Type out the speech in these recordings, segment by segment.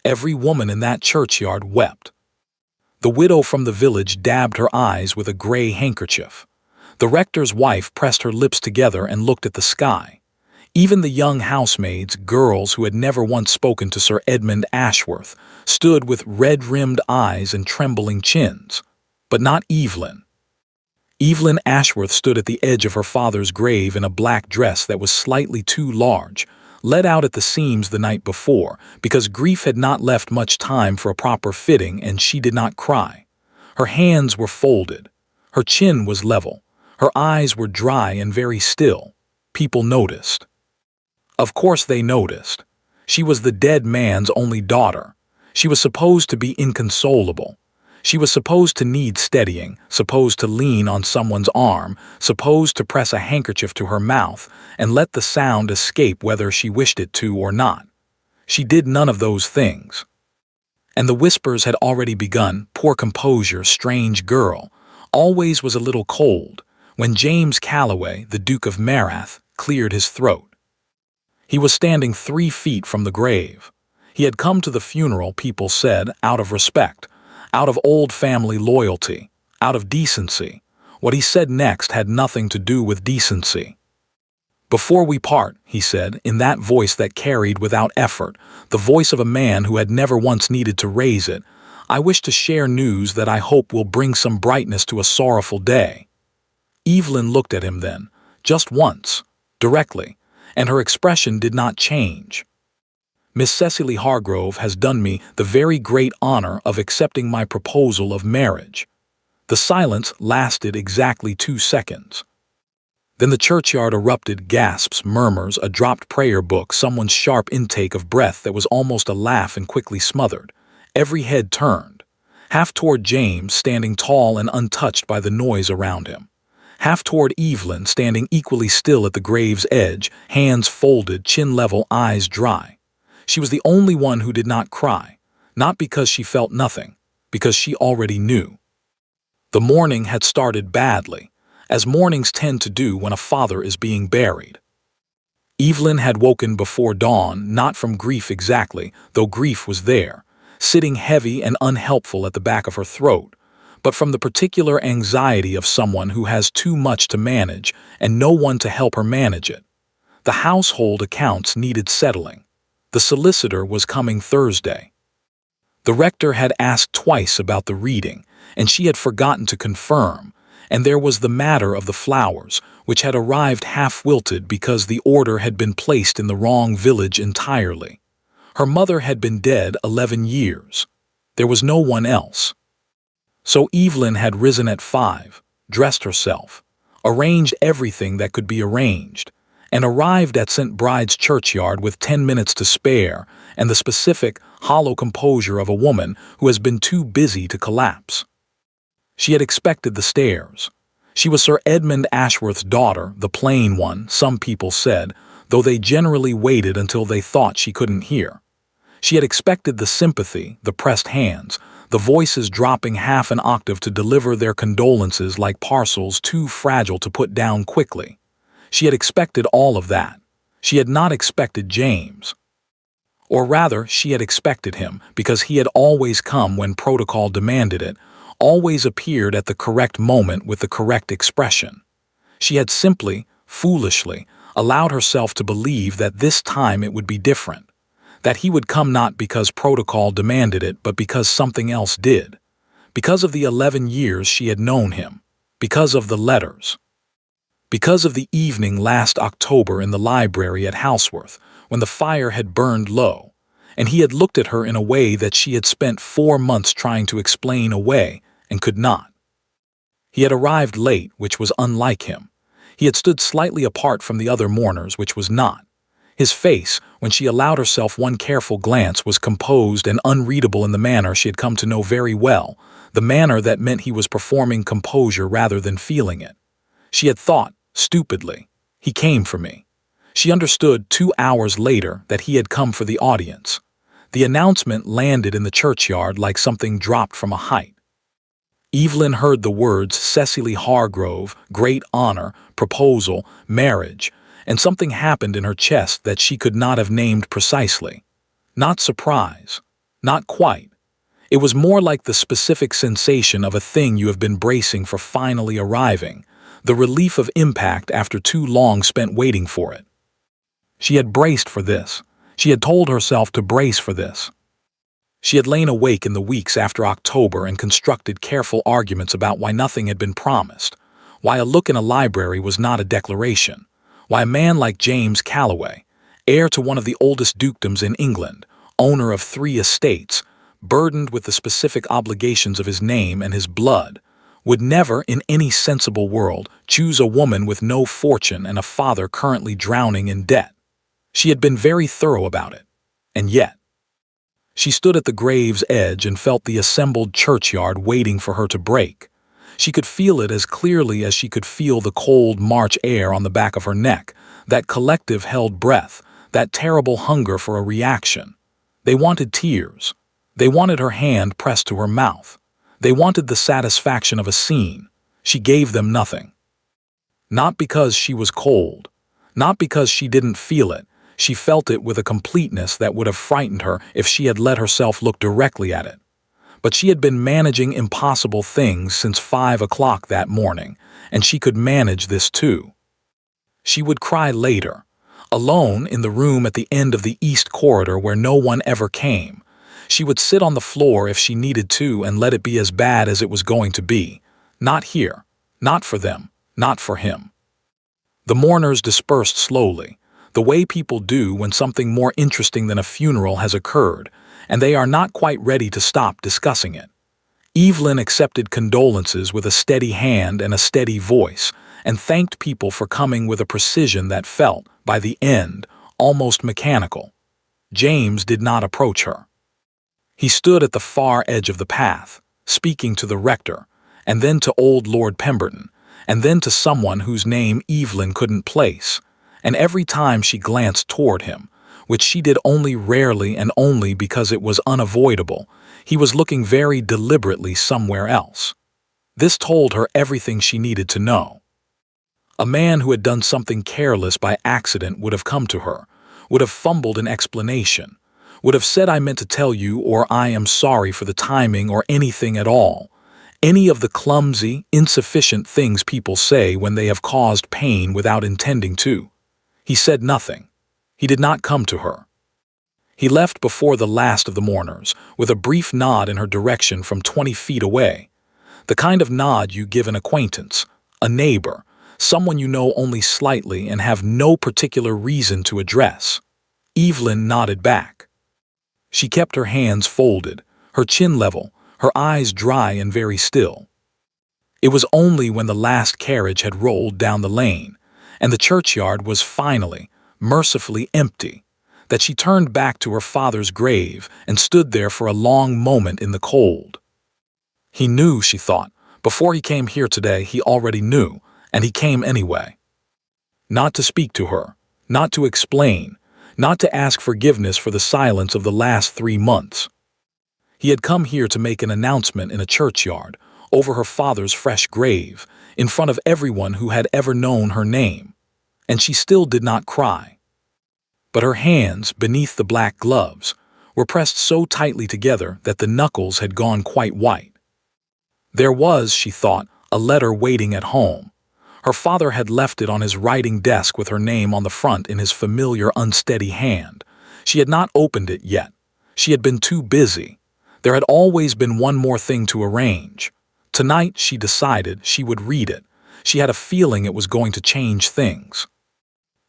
Every woman in that churchyard wept. The widow from the village dabbed her eyes with a gray handkerchief. The rector's wife pressed her lips together and looked at the sky. Even the young housemaids, girls who had never once spoken to Sir Edmund Ashworth, stood with red-rimmed eyes and trembling chins. But not Evelyn. Evelyn Ashworth stood at the edge of her father's grave in a black dress that was slightly too large, let out at the seams the night before, because grief had not left much time for a proper fitting, and she did not cry. Her hands were folded. Her chin was level. Her eyes were dry and very still. People noticed. Of course they noticed. She was the dead man's only daughter. She was supposed to be inconsolable. She was supposed to need steadying, supposed to lean on someone's arm, supposed to press a handkerchief to her mouth and let the sound escape whether she wished it to or not. She did none of those things. And the whispers had already begun. Poor composure, strange girl, always was a little cold, when James Calloway, the Duke of Marath, cleared his throat. He was standing 3 feet from the grave. He had come to the funeral, people said, out of respect, out of old family loyalty, out of decency. What he said next had nothing to do with decency. "Before we part," he said, in that voice that carried without effort, the voice of a man who had never once needed to raise it, "I wish to share news that I hope will bring some brightness to a sorrowful day." Evelyn looked at him then, just once, directly, and her expression did not change. "Miss Cecily Hargrove has done me the very great honor of accepting my proposal of marriage." The silence lasted exactly 2 seconds. Then the churchyard erupted, gasps, murmurs, a dropped prayer book, someone's sharp intake of breath that was almost a laugh and quickly smothered. Every head turned, half toward James, standing tall and untouched by the noise around him, half toward Evelyn, standing equally still at the grave's edge, hands folded, chin level, eyes dry. She was the only one who did not cry, not because she felt nothing, because she already knew. The mourning had started badly, as mournings tend to do when a father is being buried. Evelyn had woken before dawn, not from grief exactly, though grief was there, sitting heavy and unhelpful at the back of her throat, but from the particular anxiety of someone who has too much to manage and no one to help her manage it. The household accounts needed settling. The solicitor was coming Thursday. The rector had asked twice about the reading, and she had forgotten to confirm, and there was the matter of the flowers, which had arrived half-wilted because the order had been placed in the wrong village entirely. Her mother had been dead 11 years. There was no one else. So Evelyn had risen at 5, dressed herself, arranged everything that could be arranged, and arrived at St. Bride's churchyard with 10 minutes to spare and the specific, hollow composure of a woman who has been too busy to collapse. She had expected the stares. She was Sir Edmund Ashworth's daughter, the plain one, some people said, though they generally waited until they thought she couldn't hear. She had expected the sympathy, the pressed hands, the voices dropping half an octave to deliver their condolences like parcels too fragile to put down quickly. She had expected all of that. She had not expected James. Or rather, she had expected him, because he had always come when protocol demanded it, always appeared at the correct moment with the correct expression. She had simply, foolishly, allowed herself to believe that this time it would be different, that he would come not because protocol demanded it, but because something else did, because of the 11 years she had known him, because of the letters. Because of the evening last October in the library at Houseworth, when the fire had burned low, and he had looked at her in a way that she had spent 4 months trying to explain away and could not. He had arrived late, which was unlike him. He had stood slightly apart from the other mourners, which was not. His face, when she allowed herself one careful glance, was composed and unreadable in the manner she had come to know very well, the manner that meant he was performing composure rather than feeling it. She had thought, stupidly, "He came for me." She understood 2 hours later that he had come for the audience. The announcement landed in the churchyard like something dropped from a height. Evelyn heard the words Cecily Hargrove, great honor, proposal, marriage, and something happened in her chest that she could not have named precisely. Not surprise, Not quite. It was more like the specific sensation of a thing you have been bracing for finally arriving, the relief of impact after too long spent waiting for it. She had braced for this. She had told herself to brace for this. She had lain awake in the weeks after October and constructed careful arguments about why nothing had been promised, why a look in a library was not a declaration, why a man like James Calloway, heir to one of the oldest dukedoms in England, owner of 3 estates, burdened with the specific obligations of his name and his blood, would never, in any sensible world, choose a woman with no fortune and a father currently drowning in debt. She had been very thorough about it. And yet, she stood at the grave's edge and felt the assembled churchyard waiting for her to break. She could feel it as clearly as she could feel the cold March air on the back of her neck, that collective held breath, that terrible hunger for a reaction. They wanted tears. They wanted her hand pressed to her mouth. They wanted the satisfaction of a scene. She gave them nothing. Not because she was cold. Not because she didn't feel it. She felt it with a completeness that would have frightened her if she had let herself look directly at it. But she had been managing impossible things since 5 o'clock that morning, and she could manage this too. She would cry later, alone in the room at the end of the east corridor where no one ever came. She would sit on the floor if she needed to and let it be as bad as it was going to be. Not here, not for them, not for him. The mourners dispersed slowly, the way people do when something more interesting than a funeral has occurred, and they are not quite ready to stop discussing it. Evelyn accepted condolences with a steady hand and a steady voice, and thanked people for coming with a precision that felt, by the end, almost mechanical. James did not approach her. He stood at the far edge of the path, speaking to the rector, and then to old Lord Pemberton, and then to someone whose name Evelyn couldn't place, and every time she glanced toward him, which she did only rarely and only because it was unavoidable, he was looking very deliberately somewhere else. This told her everything she needed to know. A man who had done something careless by accident would have come to her, would have fumbled an explanation, would have said, "I meant to tell you," or "I am sorry for the timing," or anything at all. Any of the clumsy, insufficient things people say when they have caused pain without intending to. He said nothing. He did not come to her. He left before the last of the mourners, with a brief nod in her direction from 20 feet away. The kind of nod you give an acquaintance, a neighbor, someone you know only slightly and have no particular reason to address. Evelyn nodded back. She kept her hands folded, her chin level, her eyes dry and very still. It was only when the last carriage had rolled down the lane, and the churchyard was finally, mercifully empty, that she turned back to her father's grave and stood there for a long moment in the cold. He knew, she thought. Before he came here today, he already knew, and he came anyway. Not to speak to her, not to explain, not to ask forgiveness for the silence of the last 3 months. He had come here to make an announcement in a churchyard, over her father's fresh grave, in front of everyone who had ever known her name. And she still did not cry. But her hands, beneath the black gloves, were pressed so tightly together that the knuckles had gone quite white. There was, she thought, a letter waiting at home. Her father had left it on his writing desk with her name on the front in his familiar unsteady hand. She had not opened it yet. She had been too busy. There had always been one more thing to arrange. Tonight, she decided, she would read it. She had a feeling it was going to change things.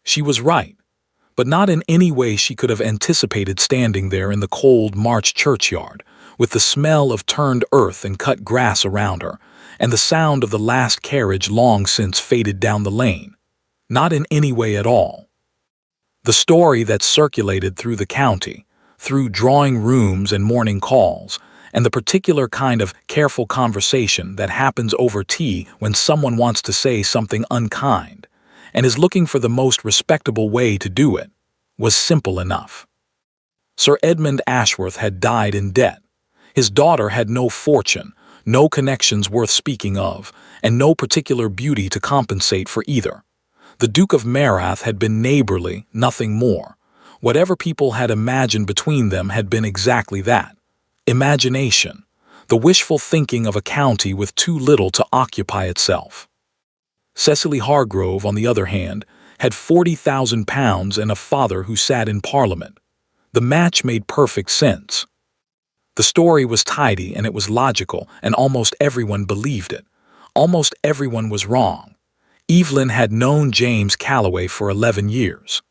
She was right, but not in any way she could have anticipated standing there in the cold March churchyard, with the smell of turned earth and cut grass around her, and the sound of the last carriage long since faded down the lane. Not in any way at all. The story that circulated through the county, through drawing rooms and morning calls, and the particular kind of careful conversation that happens over tea when someone wants to say something unkind, and is looking for the most respectable way to do it, was simple enough. Sir Edmund Ashworth had died in debt. His daughter had no fortune, no connections worth speaking of, and no particular beauty to compensate for either. The Duke of Marath had been neighborly, nothing more. Whatever people had imagined between them had been exactly that, Imagination, the wishful thinking of a county with too little to occupy itself. Cecily Hargrove, on the other hand, had £40,000 and a father who sat in Parliament. The match made perfect sense. The story was tidy and it was logical, and almost everyone believed it. Almost everyone was wrong. Evelyn had known James Calloway for 11 years.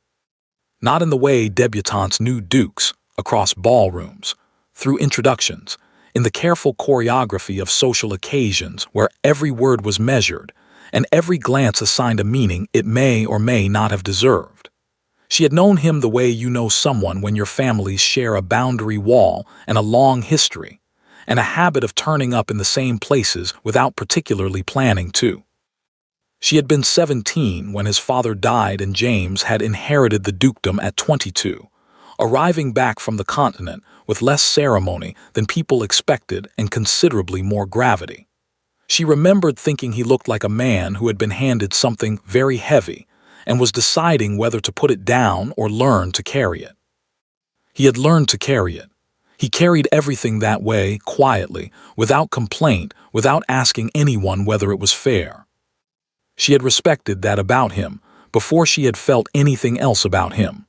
Not in the way debutantes knew dukes, across ballrooms, through introductions, in the careful choreography of social occasions where every word was measured, and every glance assigned a meaning it may or may not have deserved. She had known him the way you know someone when your families share a boundary wall and a long history, and a habit of turning up in the same places without particularly planning to. She had been 17 when his father died, and James had inherited the dukedom at 22, arriving back from the continent with less ceremony than people expected and considerably more gravity. She remembered thinking he looked like a man who had been handed something very heavy and was deciding whether to put it down or learn to carry it. He had learned to carry it. He carried everything that way, quietly, without complaint, without asking anyone whether it was fair. She had respected that about him before she had felt anything else about him.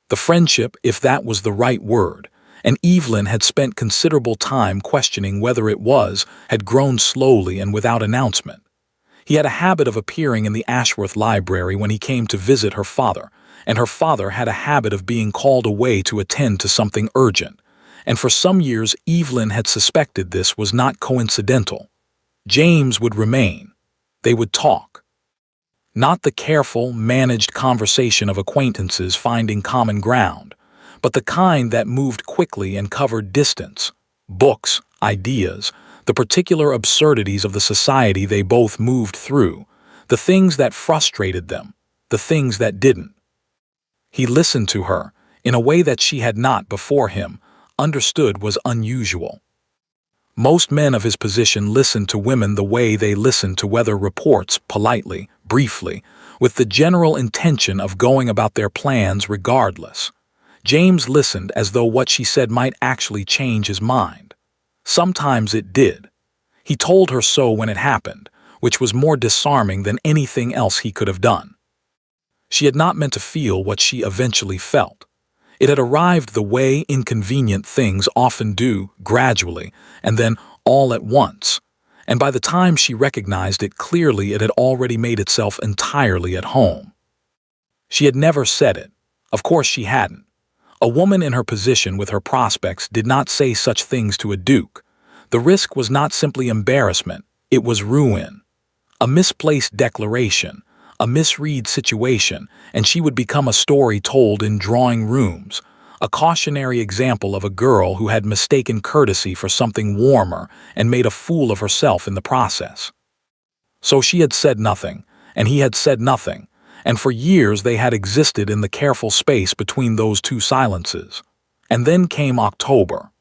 The friendship, if that was the right word, and Evelyn had spent considerable time questioning whether it was, had grown slowly and without announcement. He had a habit of appearing in the Ashworth Library when he came to visit her father, and her father had a habit of being called away to attend to something urgent, and for some years Evelyn had suspected this was not coincidental. James would remain. They would talk. Not the careful, managed conversation of acquaintances finding common ground, but the kind that moved quickly and covered distance, books, ideas, the particular absurdities of the society they both moved through, the things that frustrated them, the things that didn't. He listened to her, in a way that she had not before him understood was unusual. Most men of his position listened to women the way they listened to weather reports, politely, briefly, with the general intention of going about their plans regardless. James listened as though what she said might actually change his mind. Sometimes it did. He told her so when it happened, which was more disarming than anything else he could have done. She had not meant to feel what she eventually felt. It had arrived the way inconvenient things often do, gradually, and then all at once, and by the time she recognized it clearly it had already made itself entirely at home. She had never said it. Of course she hadn't. A woman in her position with her prospects did not say such things to a duke. The risk was not simply embarrassment, it was ruin. A misplaced declaration, a misread situation, and she would become a story told in drawing rooms, a cautionary example of a girl who had mistaken courtesy for something warmer and made a fool of herself in the process. So she had said nothing, and he had said nothing, and for years they had existed in the careful space between those two silences. And then came October.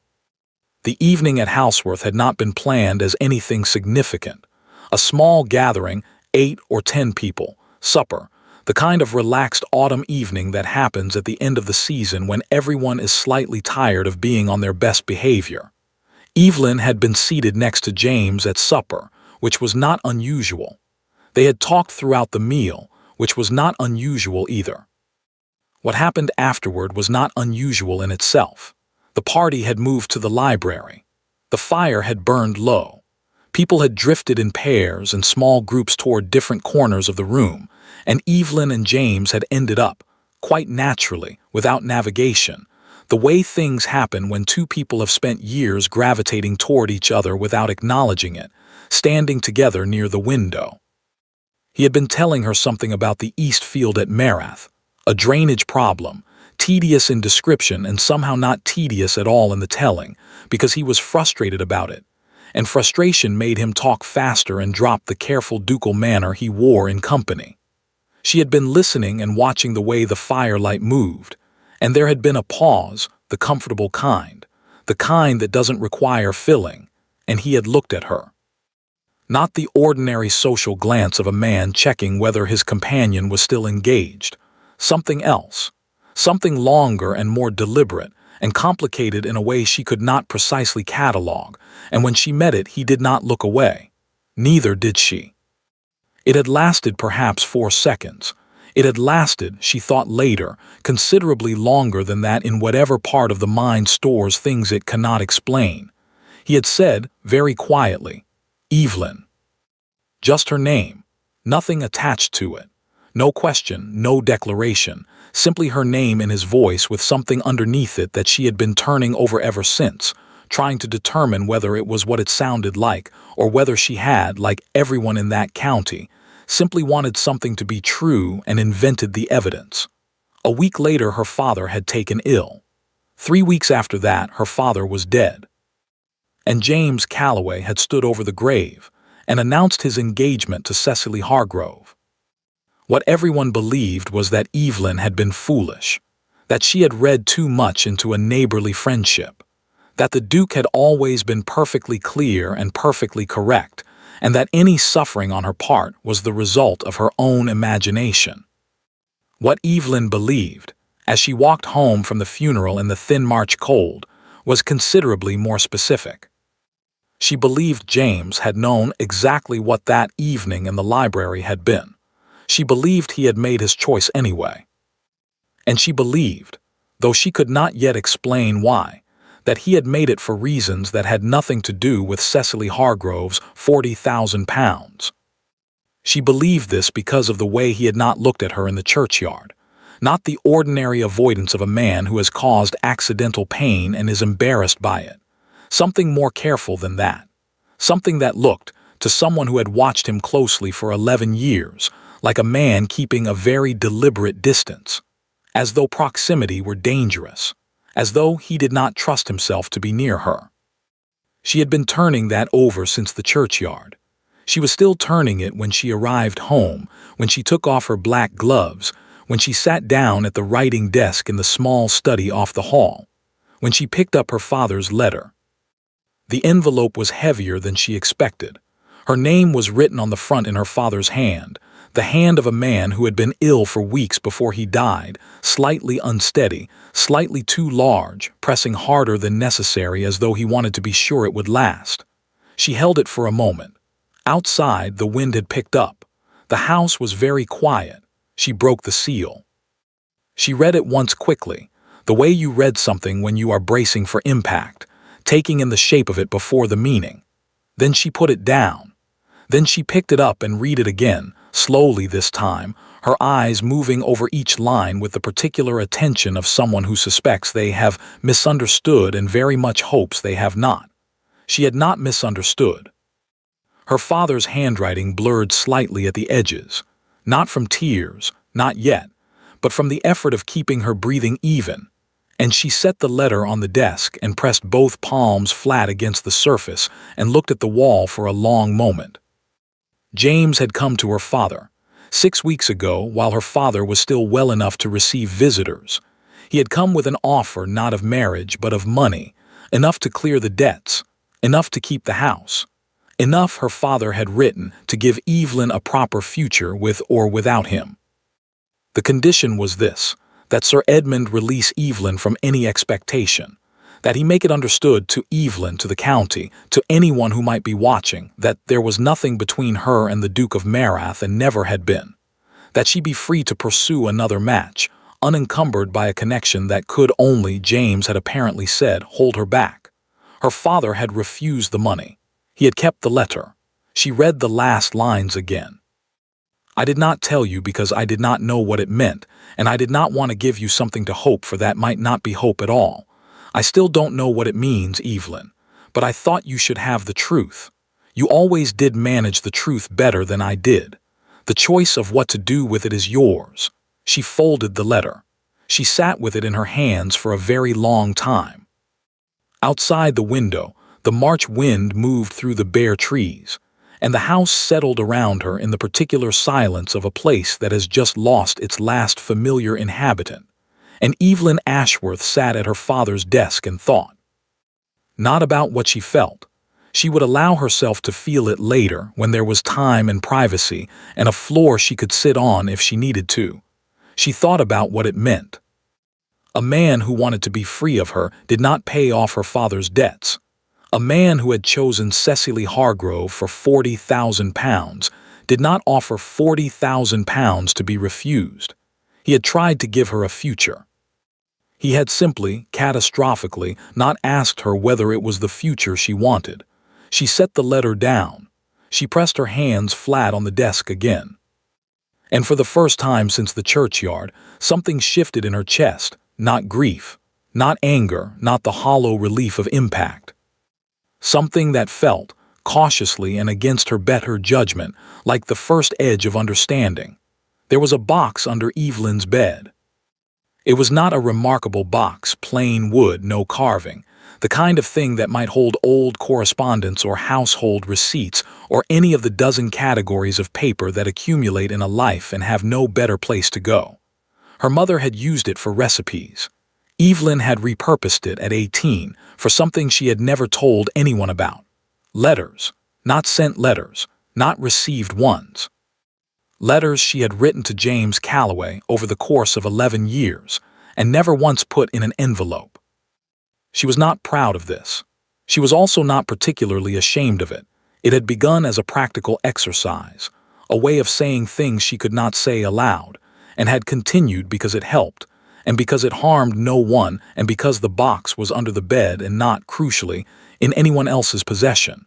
The evening at Houseworth had not been planned as anything significant. A small gathering, 8 or 10 people, supper, the kind of relaxed autumn evening that happens at the end of the season when everyone is slightly tired of being on their best behavior. Evelyn had been seated next to James at supper, which was not unusual. They had talked throughout the meal, which was not unusual either. What happened afterward was not unusual in itself. The party had moved to the library. The fire had burned low. People had drifted in pairs and small groups toward different corners of the room, and Evelyn and James had ended up, quite naturally, without navigation, the way things happen when two people have spent years gravitating toward each other without acknowledging it, standing together near the window. He had been telling her something about the East Field at Marath, a drainage problem, tedious in description and somehow not tedious at all in the telling, because he was frustrated about it, and frustration made him talk faster and drop the careful ducal manner he wore in company. She had been listening and watching the way the firelight moved, and there had been a pause, the comfortable kind, the kind that doesn't require filling, and he had looked at her. Not the ordinary social glance of a man checking whether his companion was still engaged. Something else. Something longer and more deliberate, and complicated in a way she could not precisely catalog, and when she met it he did not look away. Neither did she. It had lasted perhaps 4 seconds. It had lasted, she thought later, considerably longer than that in whatever part of the mind stores things it cannot explain. He had said, very quietly, "Evelyn." Just her name, nothing attached to it. No question, no declaration, simply her name in his voice with something underneath it that she had been turning over ever since, trying to determine whether it was what it sounded like or whether she had, like everyone in that county, simply wanted something to be true and invented the evidence. A week later her father had taken ill. 3 weeks after that her father was dead. And James Calloway had stood over the grave and announced his engagement to Cecily Hargrove. What everyone believed was that Evelyn had been foolish, that she had read too much into a neighborly friendship, that the Duke had always been perfectly clear and perfectly correct, and that any suffering on her part was the result of her own imagination. What Evelyn believed, as she walked home from the funeral in the thin March cold, was considerably more specific. She believed James had known exactly what that evening in the library had been. She believed he had made his choice anyway. And she believed, though she could not yet explain why, that he had made it for reasons that had nothing to do with Cecily Hargrove's £40,000. She believed this because of the way he had not looked at her in the churchyard, not the ordinary avoidance of a man who has caused accidental pain and is embarrassed by it. Something more careful than that. Something that looked, to someone who had watched him closely for 11 years, like a man keeping a very deliberate distance, as though proximity were dangerous, as though he did not trust himself to be near her. She had been turning that over since the churchyard. She was still turning it when she arrived home, when she took off her black gloves, when she sat down at the writing desk in the small study off the hall, when she picked up her father's letter. The envelope was heavier than she expected. Her name was written on the front in her father's hand, the hand of a man who had been ill for weeks before he died, slightly unsteady, slightly too large, pressing harder than necessary as though he wanted to be sure it would last. She held it for a moment. Outside, the wind had picked up. The house was very quiet. She broke the seal. She read it once quickly, the way you read something when you are bracing for impact, taking in the shape of it before the meaning. Then she put it down. Then she picked it up and read it again, slowly this time, her eyes moving over each line with the particular attention of someone who suspects they have misunderstood and very much hopes they have not. She had not misunderstood. Her father's handwriting blurred slightly at the edges, not from tears, not yet, but from the effort of keeping her breathing even, and she set the letter on the desk and pressed both palms flat against the surface and looked at the wall for a long moment. James had come to her father 6 weeks ago while her father was still well enough to receive visitors. He had come with an offer not of marriage but of money, enough to clear the debts, enough to keep the house, enough, her father had written, to give Evelyn a proper future with or without him. The condition was this, that Sir Edmund release Evelyn from any expectation, that he make it understood to Evelyn, to the county, to anyone who might be watching, that there was nothing between her and the Duke of Marath and never had been, that she be free to pursue another match, unencumbered by a connection that could only, James had apparently said, hold her back. Her father had refused the money. He had kept the letter. She read the last lines again. I did not tell you because I did not know what it meant, and I did not want to give you something to hope for that might not be hope at all. I still don't know what it means, Evelyn, but I thought you should have the truth. You always did manage the truth better than I did. The choice of what to do with it is yours. She folded the letter. She sat with it in her hands for a very long time. Outside the window, the March wind moved through the bare trees, and the house settled around her in the particular silence of a place that has just lost its last familiar inhabitant. And Evelyn Ashworth sat at her father's desk and thought. Not about what she felt. She would allow herself to feel it later when there was time and privacy and a floor she could sit on if she needed to. She thought about what it meant. A man who wanted to be free of her did not pay off her father's debts. A man who had chosen Cecily Hargrove for £40,000 did not offer £40,000 to be refused. He had tried to give her a future. He had simply, catastrophically, not asked her whether it was the future she wanted. She set the letter down. She pressed her hands flat on the desk again. And for the first time since the churchyard, something shifted in her chest, not grief, not anger, not the hollow relief of impact. Something that felt, cautiously and against her better judgment, like the first edge of understanding. There was a box under Evelyn's bed. It was not a remarkable box, plain wood, no carving, the kind of thing that might hold old correspondence or household receipts or any of the dozen categories of paper that accumulate in a life and have no better place to go. Her mother had used it for recipes. Evelyn had repurposed it at 18 for something she had never told anyone about. Letters, not sent letters, not received ones. Letters she had written to James Calloway over the course of 11 years and never once put in an envelope. She was not proud of this. She was also not particularly ashamed of it. It had begun as a practical exercise, a way of saying things she could not say aloud, and had continued because it helped, and because it harmed no one, and because the box was under the bed and not, crucially, in anyone else's possession.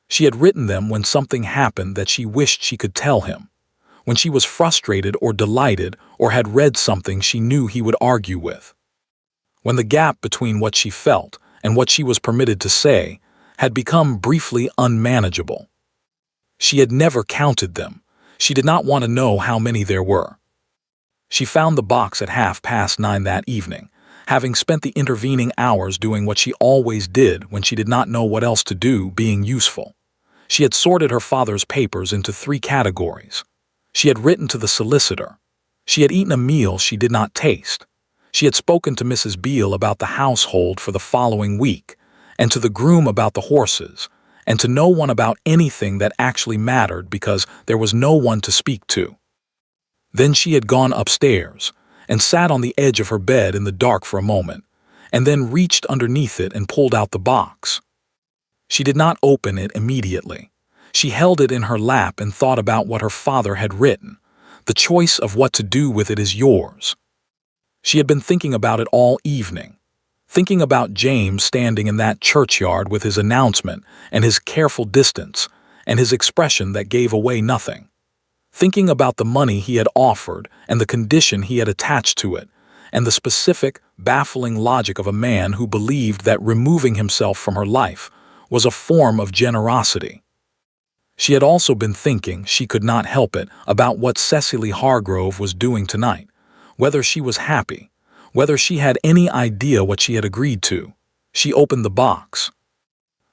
She had written them when something happened that she wished she could tell him, when she was frustrated or delighted or had read something she knew he would argue with. When the gap between what she felt and what she was permitted to say had become briefly unmanageable. She had never counted them. She did not want to know how many there were. She found the box at 9:30 that evening, having spent the intervening hours doing what she always did when she did not know what else to do, being useful. She had sorted her father's papers into 3 categories. She had written to the solicitor. She had eaten a meal she did not taste. She had spoken to Mrs. Beale about the household for the following week, and to the groom about the horses, and to no one about anything that actually mattered because there was no one to speak to. Then she had gone upstairs and sat on the edge of her bed in the dark for a moment, and then reached underneath it and pulled out the box. She did not open it immediately. She held it in her lap and thought about what her father had written. The choice of what to do with it is yours. She had been thinking about it all evening, thinking about James standing in that churchyard with his announcement and his careful distance and his expression that gave away nothing, thinking about the money he had offered and the condition he had attached to it, and the specific, baffling logic of a man who believed that removing himself from her life was a form of generosity. She had also been thinking, she could not help it, about what Cecily Hargrove was doing tonight, whether she was happy, whether she had any idea what she had agreed to. She opened the box.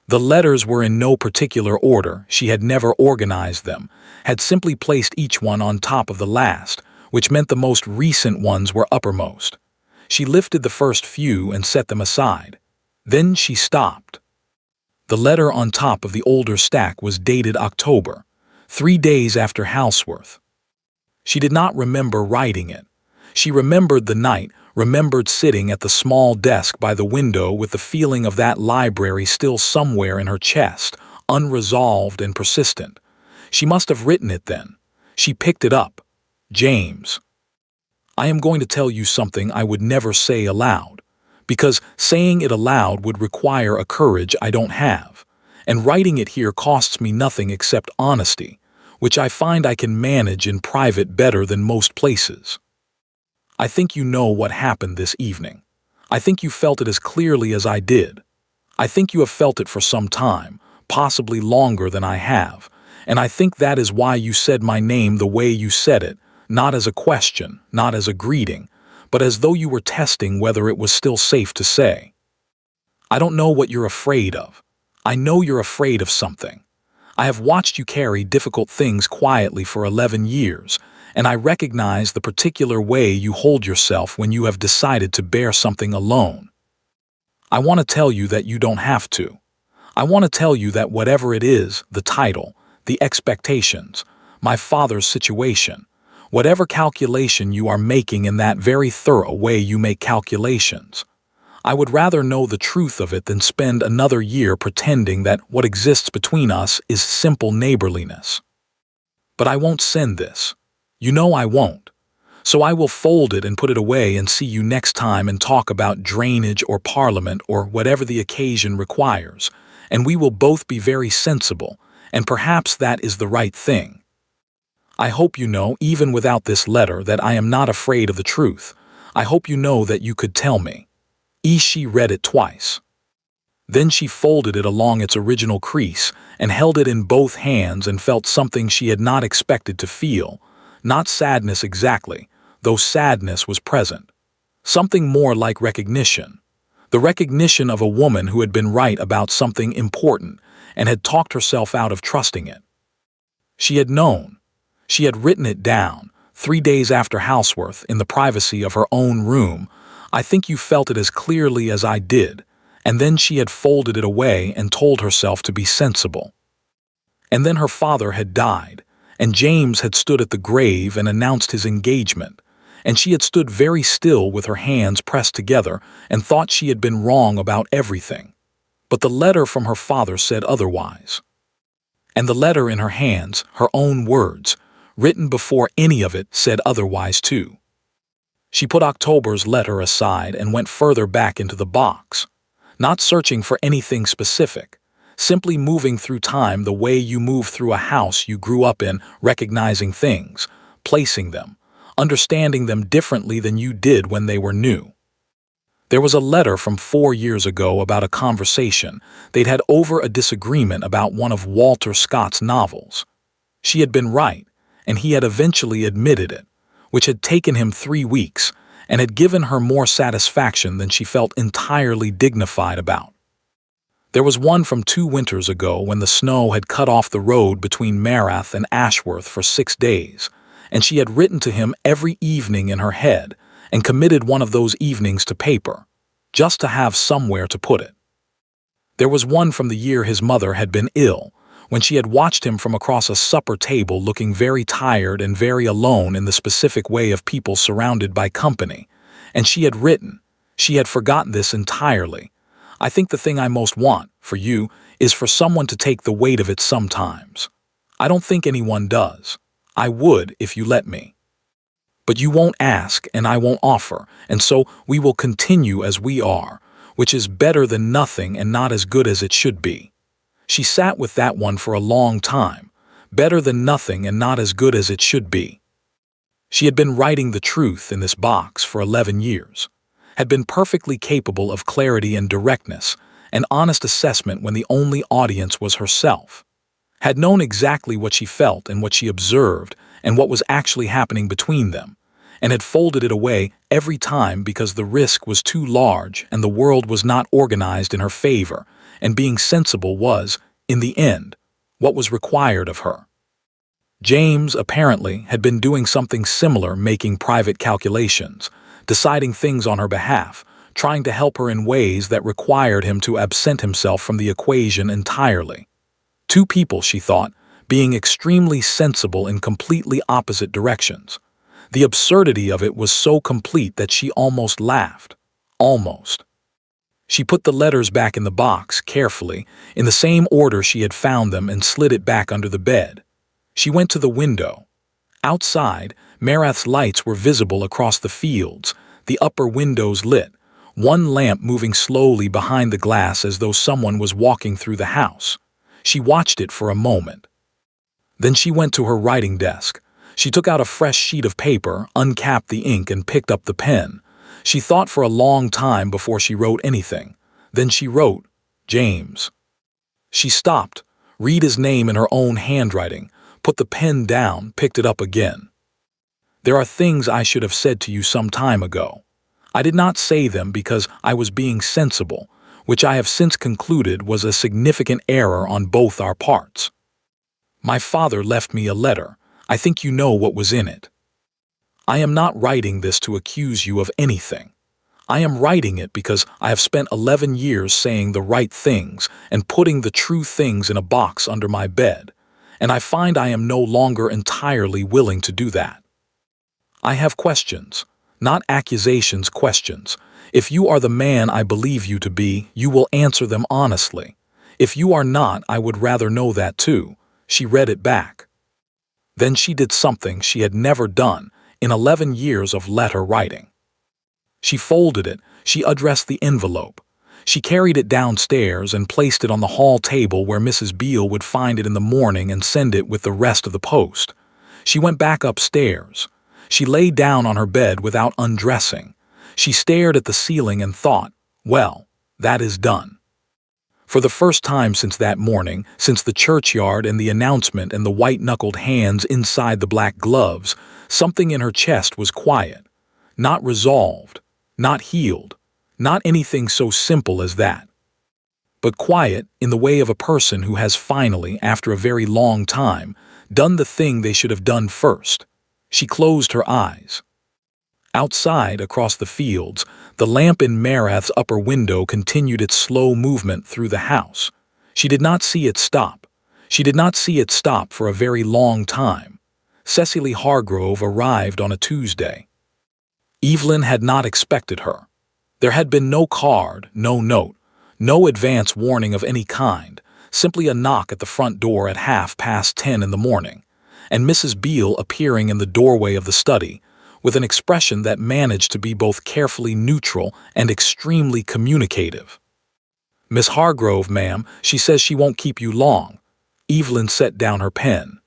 The letters were in no particular order. She had never organized them, had simply placed each one on top of the last, which meant the most recent ones were uppermost. She lifted the first few and set them aside. Then she stopped. The letter on top of the older stack was dated October, 3 days after Halsworth. She did not remember writing it. She remembered the night, remembered sitting at the small desk by the window with the feeling of that library still somewhere in her chest, unresolved and persistent. She must have written it then. She picked it up. James. I am going to tell you something I would never say aloud, because saying it aloud would require a courage I don't have, and writing it here costs me nothing except honesty, which I find I can manage in private better than most places. I think you know what happened this evening. I think you felt it as clearly as I did. I think you have felt it for some time, possibly longer than I have, and I think that is why you said my name the way you said it, not as a question, not as a greeting, but as though you were testing whether it was still safe to say. I don't know what you're afraid of. I know you're afraid of something. I have watched you carry difficult things quietly for 11 years, and I recognize the particular way you hold yourself when you have decided to bear something alone. I want to tell you that you don't have to. I want to tell you that whatever it is, the title, the expectations, my father's situation, Whatever calculation you are making in that very thorough way you make calculations. I would rather know the truth of it than spend another year pretending that what exists between us is simple neighborliness. But I won't send this. You know I won't. So I will fold it and put it away and see you next time and talk about drainage or parliament or whatever the occasion requires, and we will both be very sensible, and perhaps that is the right thing. I hope you know, even without this letter, that I am not afraid of the truth. I hope you know that you could tell me. She read it twice. Then she folded it along its original crease and held it in both hands and felt something she had not expected to feel. Not sadness exactly, though sadness was present. Something more like recognition. The recognition of a woman who had been right about something important and had talked herself out of trusting it. She had known. She had written it down, 3 days after Houseworth, in the privacy of her own room. I think you felt it as clearly as I did, and then she had folded it away and told herself to be sensible. And then her father had died, and James had stood at the grave and announced his engagement, and she had stood very still with her hands pressed together and thought she had been wrong about everything. But the letter from her father said otherwise. And the letter in her hands, her own words, written before any of it, said otherwise too. She put October's letter aside and went further back into the box, not searching for anything specific, simply moving through time the way you move through a house you grew up in, recognizing things, placing them, understanding them differently than you did when they were new. There was a letter from 4 years ago about a conversation they'd had over a disagreement about one of Walter Scott's novels. She had been right, and he had eventually admitted it, which had taken him 3 weeks and had given her more satisfaction than she felt entirely dignified about. There was one from 2 winters ago when the snow had cut off the road between Marath and Ashworth for 6 days, and she had written to him every evening in her head and committed one of those evenings to paper, just to have somewhere to put it. There was one from the year his mother had been ill, when she had watched him from across a supper table looking very tired and very alone in the specific way of people surrounded by company, and she had written, she had forgotten this entirely, I think the thing I most want, for you, is for someone to take the weight of it sometimes. I don't think anyone does. I would if you let me. But you won't ask and I won't offer, and so we will continue as we are, which is better than nothing and not as good as it should be. She sat with that one for a long time, better than nothing and not as good as it should be. She had been writing the truth in this box for 11 years, had been perfectly capable of clarity and directness, and honest assessment when the only audience was herself, had known exactly what she felt and what she observed and what was actually happening between them, and had folded it away every time because the risk was too large and the world was not organized in her favor, and being sensible was, in the end, what was required of her. James, apparently, had been doing something similar, making private calculations, deciding things on her behalf, trying to help her in ways that required him to absent himself from the equation entirely. 2 people, she thought, being extremely sensible in completely opposite directions. The absurdity of it was so complete that she almost laughed. Almost. She put the letters back in the box, carefully, in the same order she had found them, and slid it back under the bed. She went to the window. Outside, Marath's lights were visible across the fields, the upper windows lit, one lamp moving slowly behind the glass as though someone was walking through the house. She watched it for a moment. Then she went to her writing desk. She took out a fresh sheet of paper, uncapped the ink, and picked up the pen. She thought for a long time before she wrote anything. Then she wrote, James. She stopped, read his name in her own handwriting, put the pen down, picked it up again. There are things I should have said to you some time ago. I did not say them because I was being sensible, which I have since concluded was a significant error on both our parts. My father left me a letter. I think you know what was in it. I am not writing this to accuse you of anything. I am writing it because I have spent 11 years saying the right things and putting the true things in a box under my bed, and I find I am no longer entirely willing to do that. I have questions. Not accusations, questions. If you are the man I believe you to be, you will answer them honestly. If you are not, I would rather know that too. She read it back. Then she did something she had never done in 11 years of letter writing. She folded it, she addressed the envelope. She carried it downstairs and placed it on the hall table where Mrs. Beale would find it in the morning and send it with the rest of the post. She went back upstairs. She lay down on her bed without undressing. She stared at the ceiling and thought, well, that is done. For the first time since that morning, since the churchyard and the announcement and the white-knuckled hands inside the black gloves, something in her chest was quiet, not resolved, not healed, not anything so simple as that. But quiet in the way of a person who has finally, after a very long time, done the thing they should have done first. She closed her eyes. Outside, across the fields, the lamp in Marath's upper window continued its slow movement through the house. She did not see it stop. She did not see it stop for a very long time. Cecily Hargrove arrived on a Tuesday. Evelyn had not expected her. There had been no card, no note, no advance warning of any kind, simply a knock at the front door at 10:30 in the morning, and Mrs. Beale appearing in the doorway of the study, with an expression that managed to be both carefully neutral and extremely communicative. "Miss Hargrove, ma'am, she says she won't keep you long." Evelyn set down her pen.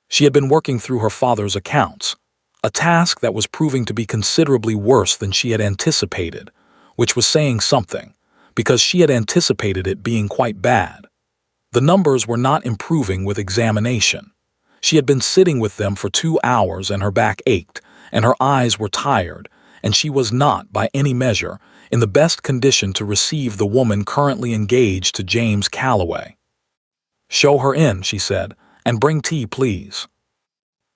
She had been working through her father's accounts, a task that was proving to be considerably worse than she had anticipated, which was saying something, because she had anticipated it being quite bad. The numbers were not improving with examination. She had been sitting with them for 2 hours and her back ached, and her eyes were tired, and she was not, by any measure, in the best condition to receive the woman currently engaged to James Calloway. "Show her in," she said, "and bring tea, please."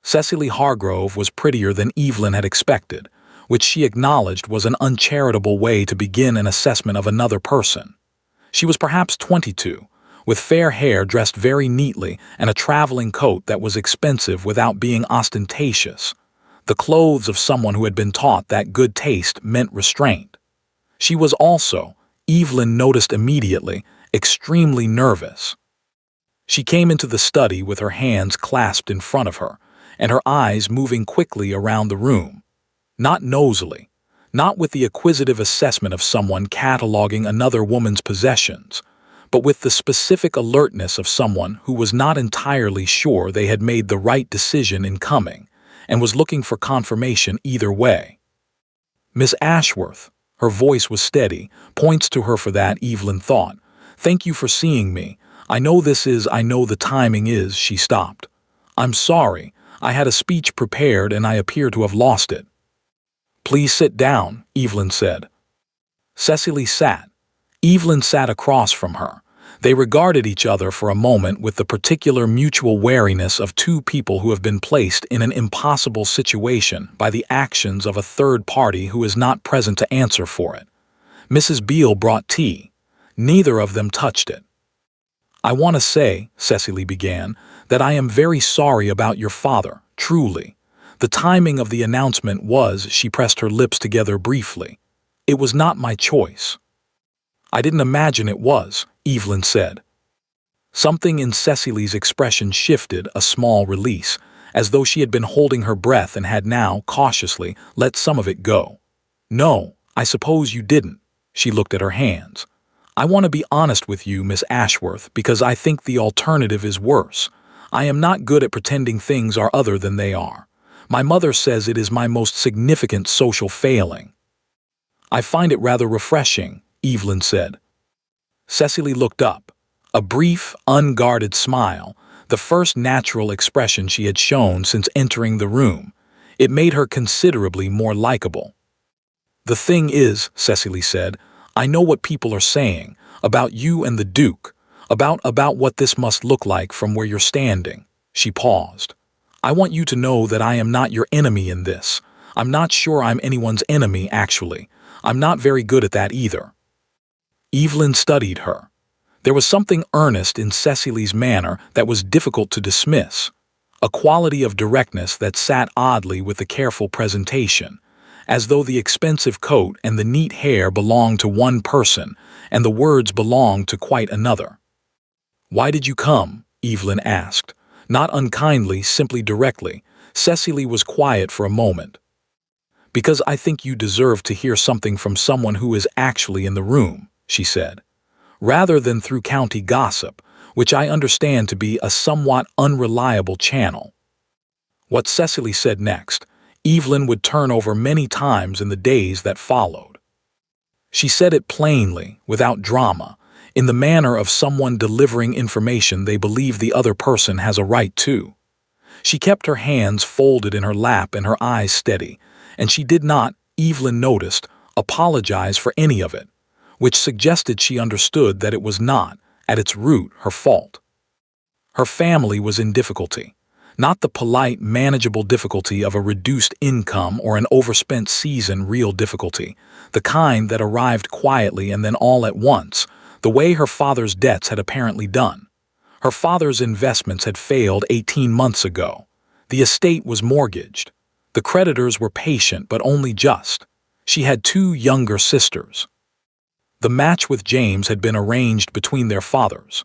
Cecily Hargrove was prettier than Evelyn had expected, which she acknowledged was an uncharitable way to begin an assessment of another person. She was perhaps 22, with fair hair dressed very neatly and a traveling coat that was expensive without being ostentatious, the clothes of someone who had been taught that good taste meant restraint. She was also, Evelyn noticed immediately, extremely nervous. She came into the study with her hands clasped in front of her, and her eyes moving quickly around the room. Not nosily, not with the acquisitive assessment of someone cataloging another woman's possessions, but with the specific alertness of someone who was not entirely sure they had made the right decision in coming, and was looking for confirmation either way. "Miss Ashworth," her voice was steady, "points to her for that," Evelyn thought. "Thank you for seeing me. I know the timing is," she stopped. "I'm sorry. I had a speech prepared and I appear to have lost it." "Please sit down," Evelyn said. Cecily sat. Evelyn sat across from her. They regarded each other for a moment with the particular mutual wariness of two people who have been placed in an impossible situation by the actions of a third party who is not present to answer for it. Mrs. Beale brought tea. Neither of them touched it. "I want to say," Cecily began, "that I am very sorry about your father, truly. The timing of the announcement was," she pressed her lips together briefly, "it was not my choice." "I didn't imagine it was," Evelyn said. Something in Cecily's expression shifted, a small release, as though she had been holding her breath and had now, cautiously, let some of it go. "No, I suppose you didn't." She looked at her hands. "I want to be honest with you, Miss Ashworth, because I think the alternative is worse. I am not good at pretending things are other than they are. My mother says it is my most significant social failing." "I find it rather refreshing," Evelyn said. Cecily looked up. A brief, unguarded smile, the first natural expression she had shown since entering the room. It made her considerably more likable. "The thing is," Cecily said, "I know what people are saying, about you and the Duke, about what this must look like from where you're standing." She paused. "I want you to know that I am not your enemy in this. I'm not sure I'm anyone's enemy, actually. I'm not very good at that either." Evelyn studied her. There was something earnest in Cecily's manner that was difficult to dismiss. a quality of directness that sat oddly with the careful presentation, as though the expensive coat and the neat hair belonged to one person and the words belonged to quite another. "Why did you come?" Evelyn asked, not unkindly, simply directly. Cecily was quiet for a moment. "Because I think you deserve to hear something from someone who is actually in the room," she said, "rather than through county gossip, which I understand to be a somewhat unreliable channel." What Cecily said next, Evelyn would turn over many times in the days that followed. She said it plainly, without drama, in the manner of someone delivering information they believe the other person has a right to. She kept her hands folded in her lap and her eyes steady, and she did not, Evelyn noticed, apologize for any of it, which suggested she understood that it was not, at its root, her fault. Her family was in difficulty, not the polite, manageable difficulty of a reduced income or an overspent season, real difficulty, the kind that arrived quietly and then all at once, the way her father's debts had apparently done. Her father's investments had failed 18 months ago. The estate was mortgaged. The creditors were patient but only just. She had 2 younger sisters. The match with James had been arranged between their fathers.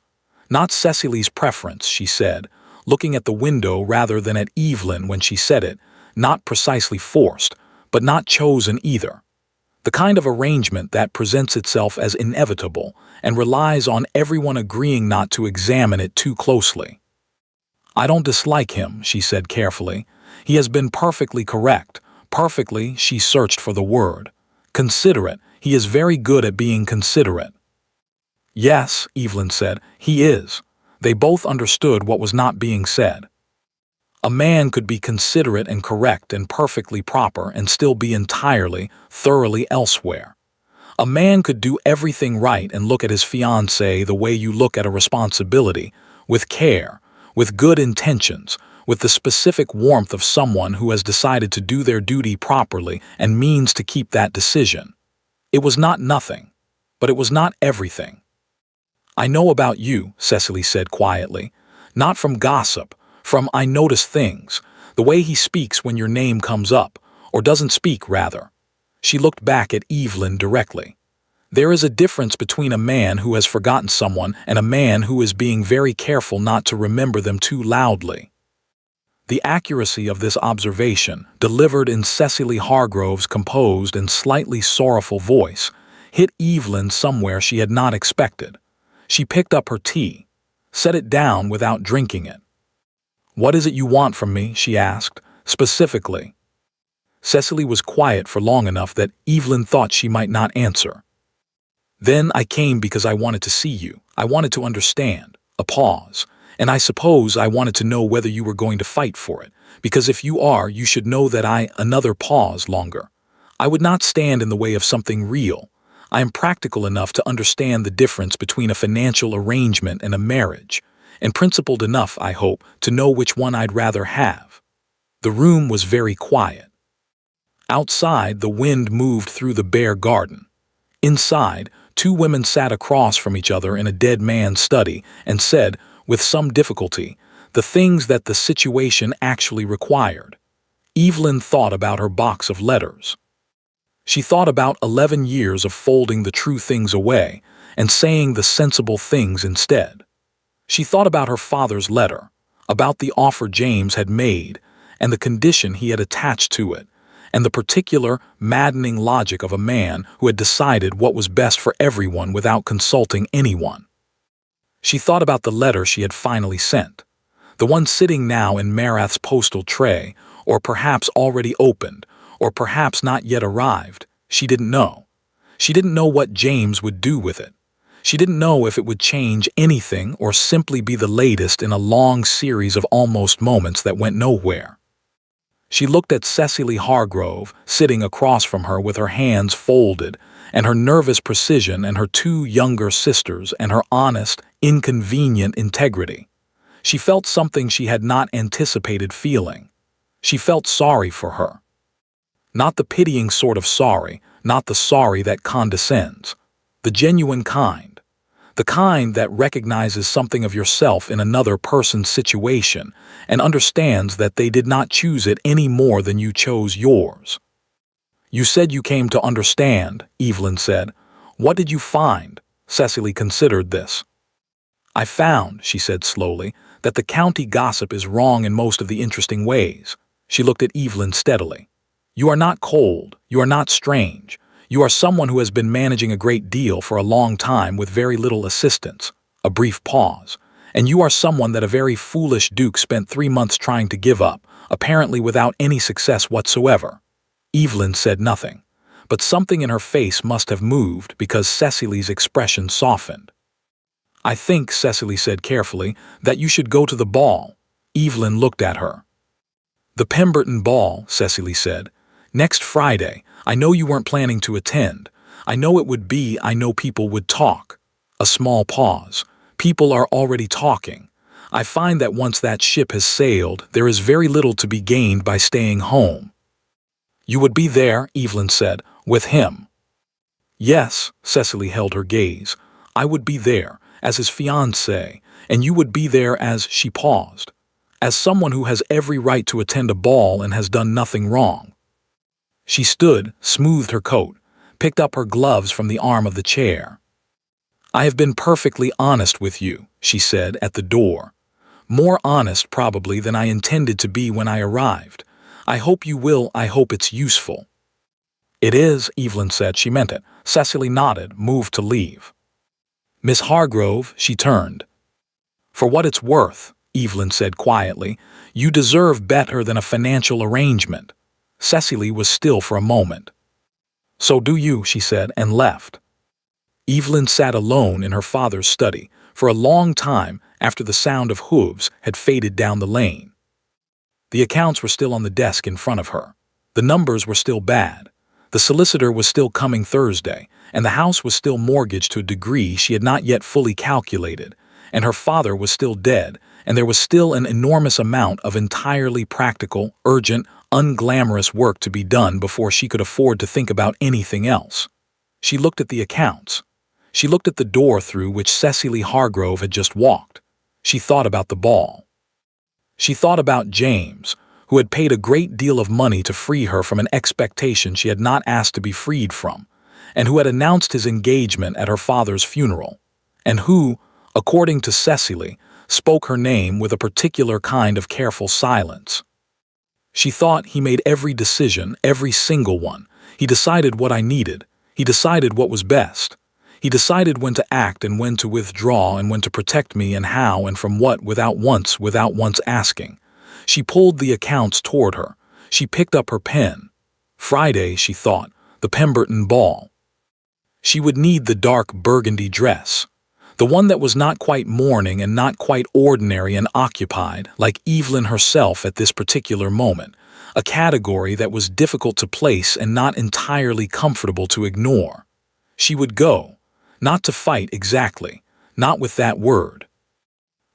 Not Cecily's preference, she said, looking at the window rather than at Evelyn when she said it, not precisely forced, but not chosen either. The kind of arrangement that presents itself as inevitable and relies on everyone agreeing not to examine it too closely. "I don't dislike him," she said carefully. "He has been perfectly correct. Perfectly," she searched for the word. "Considerate. He is very good at being considerate." "Yes," Evelyn said, "he is." They both understood what was not being said. A man could be considerate and correct and perfectly proper and still be entirely, thoroughly elsewhere. A man could do everything right and look at his fiancée the way you look at a responsibility, with care, with good intentions, with the specific warmth of someone who has decided to do their duty properly and means to keep that decision. It was not nothing, but it was not everything. "I know about you," Cecily said quietly, "not from gossip, from I notice things, the way he speaks when your name comes up, or doesn't speak, rather." She looked back at Evelyn directly. "There is a difference between a man who has forgotten someone and a man who is being very careful not to remember them too loudly." The accuracy of this observation, delivered in Cecily Hargrove's composed and slightly sorrowful voice, hit Evelyn somewhere she had not expected. She picked up her tea, set it down without drinking it. "What is it you want from me?" she asked, specifically. Cecily was quiet for long enough that Evelyn thought she might not answer. "Then I came because I wanted to see you. I wanted to understand." A pause. "And I suppose I wanted to know whether you were going to fight for it, because if you are, you should know that Another pause longer. "I would not stand in the way of something real. I am practical enough to understand the difference between a financial arrangement and a marriage, and principled enough, I hope, to know which one I'd rather have." The room was very quiet. Outside, the wind moved through the bare garden. Inside, 2 women sat across from each other in a dead man's study and said, with some difficulty, the things that the situation actually required. Evelyn thought about her box of letters. She thought about 11 years of folding the true things away and saying the sensible things instead. She thought about her father's letter, about the offer James had made and the condition he had attached to it, and the particular, maddening logic of a man who had decided what was best for everyone without consulting anyone. She thought about the letter she had finally sent, the one sitting now in Marath's postal tray, or perhaps already opened, or perhaps not yet arrived. She didn't know. She didn't know what James would do with it. She didn't know if it would change anything or simply be the latest in a long series of almost moments that went nowhere. She looked at Cecily Hargrove, sitting across from her with her hands folded, and her nervous precision, and her 2 younger sisters, and her honest, inconvenient integrity. She felt something she had not anticipated feeling. She felt sorry for her. Not the pitying sort of sorry, not the sorry that condescends. The genuine kind. The kind that recognizes something of yourself in another person's situation and understands that they did not choose it any more than you chose yours. You said you came to understand, Evelyn said. What did you find? Cecily considered this. I found, she said slowly, that the county gossip is wrong in most of the interesting ways. She looked at Evelyn steadily. You are not cold. You are not strange. You are someone who has been managing a great deal for a long time with very little assistance. A brief pause. And you are someone that a very foolish duke spent 3 months trying to give up, apparently without any success whatsoever. Evelyn said nothing, but something in her face must have moved because Cecily's expression softened. I think, Cecily said carefully, that you should go to the ball. Evelyn looked at her. The Pemberton ball, Cecily said. Next Friday. I know you weren't planning to attend. I know it would be, I know people would talk. A small pause. People are already talking. I find that once that ship has sailed, there is very little to be gained by staying home. You would be there, Evelyn said, with him. Yes, Cecily held her gaze. I would be there, as his fiancée, and you would be there as she paused. As someone who has every right to attend a ball and has done nothing wrong. She stood, smoothed her coat, picked up her gloves from the arm of the chair. I have been perfectly honest with you, she said at the door. More honest, probably, than I intended to be when I arrived. I hope you will, I hope it's useful. It is, Evelyn said. She meant it. Cecily nodded, moved to leave. Miss Hargrove, she turned. For what it's worth, Evelyn said quietly, you deserve better than a financial arrangement. Cecily was still for a moment. So do you, she said, and left. Evelyn sat alone in her father's study for a long time after the sound of hooves had faded down the lane. The accounts were still on the desk in front of her. The numbers were still bad. The solicitor was still coming Thursday, and the house was still mortgaged to a degree she had not yet fully calculated, and her father was still dead, and there was still an enormous amount of entirely practical, urgent, unglamorous work to be done before she could afford to think about anything else. She looked at the accounts. She looked at the door through which Cecily Hargrove had just walked. She thought about the ball. She thought about James, who had paid a great deal of money to free her from an expectation she had not asked to be freed from, and who had announced his engagement at her father's funeral, and who, according to Cecily, spoke her name with a particular kind of careful silence. She thought he made every decision, every single one. He decided what I needed. He decided what was best. He decided when to act and when to withdraw and when to protect me and how and from what without once asking. She pulled the accounts toward her. She picked up her pen. Friday, she thought, the Pemberton ball. She would need the dark burgundy dress. The one that was not quite mourning and not quite ordinary and occupied, like Evelyn herself at this particular moment, a category that was difficult to place and not entirely comfortable to ignore. She would go, not to fight exactly, not with that word.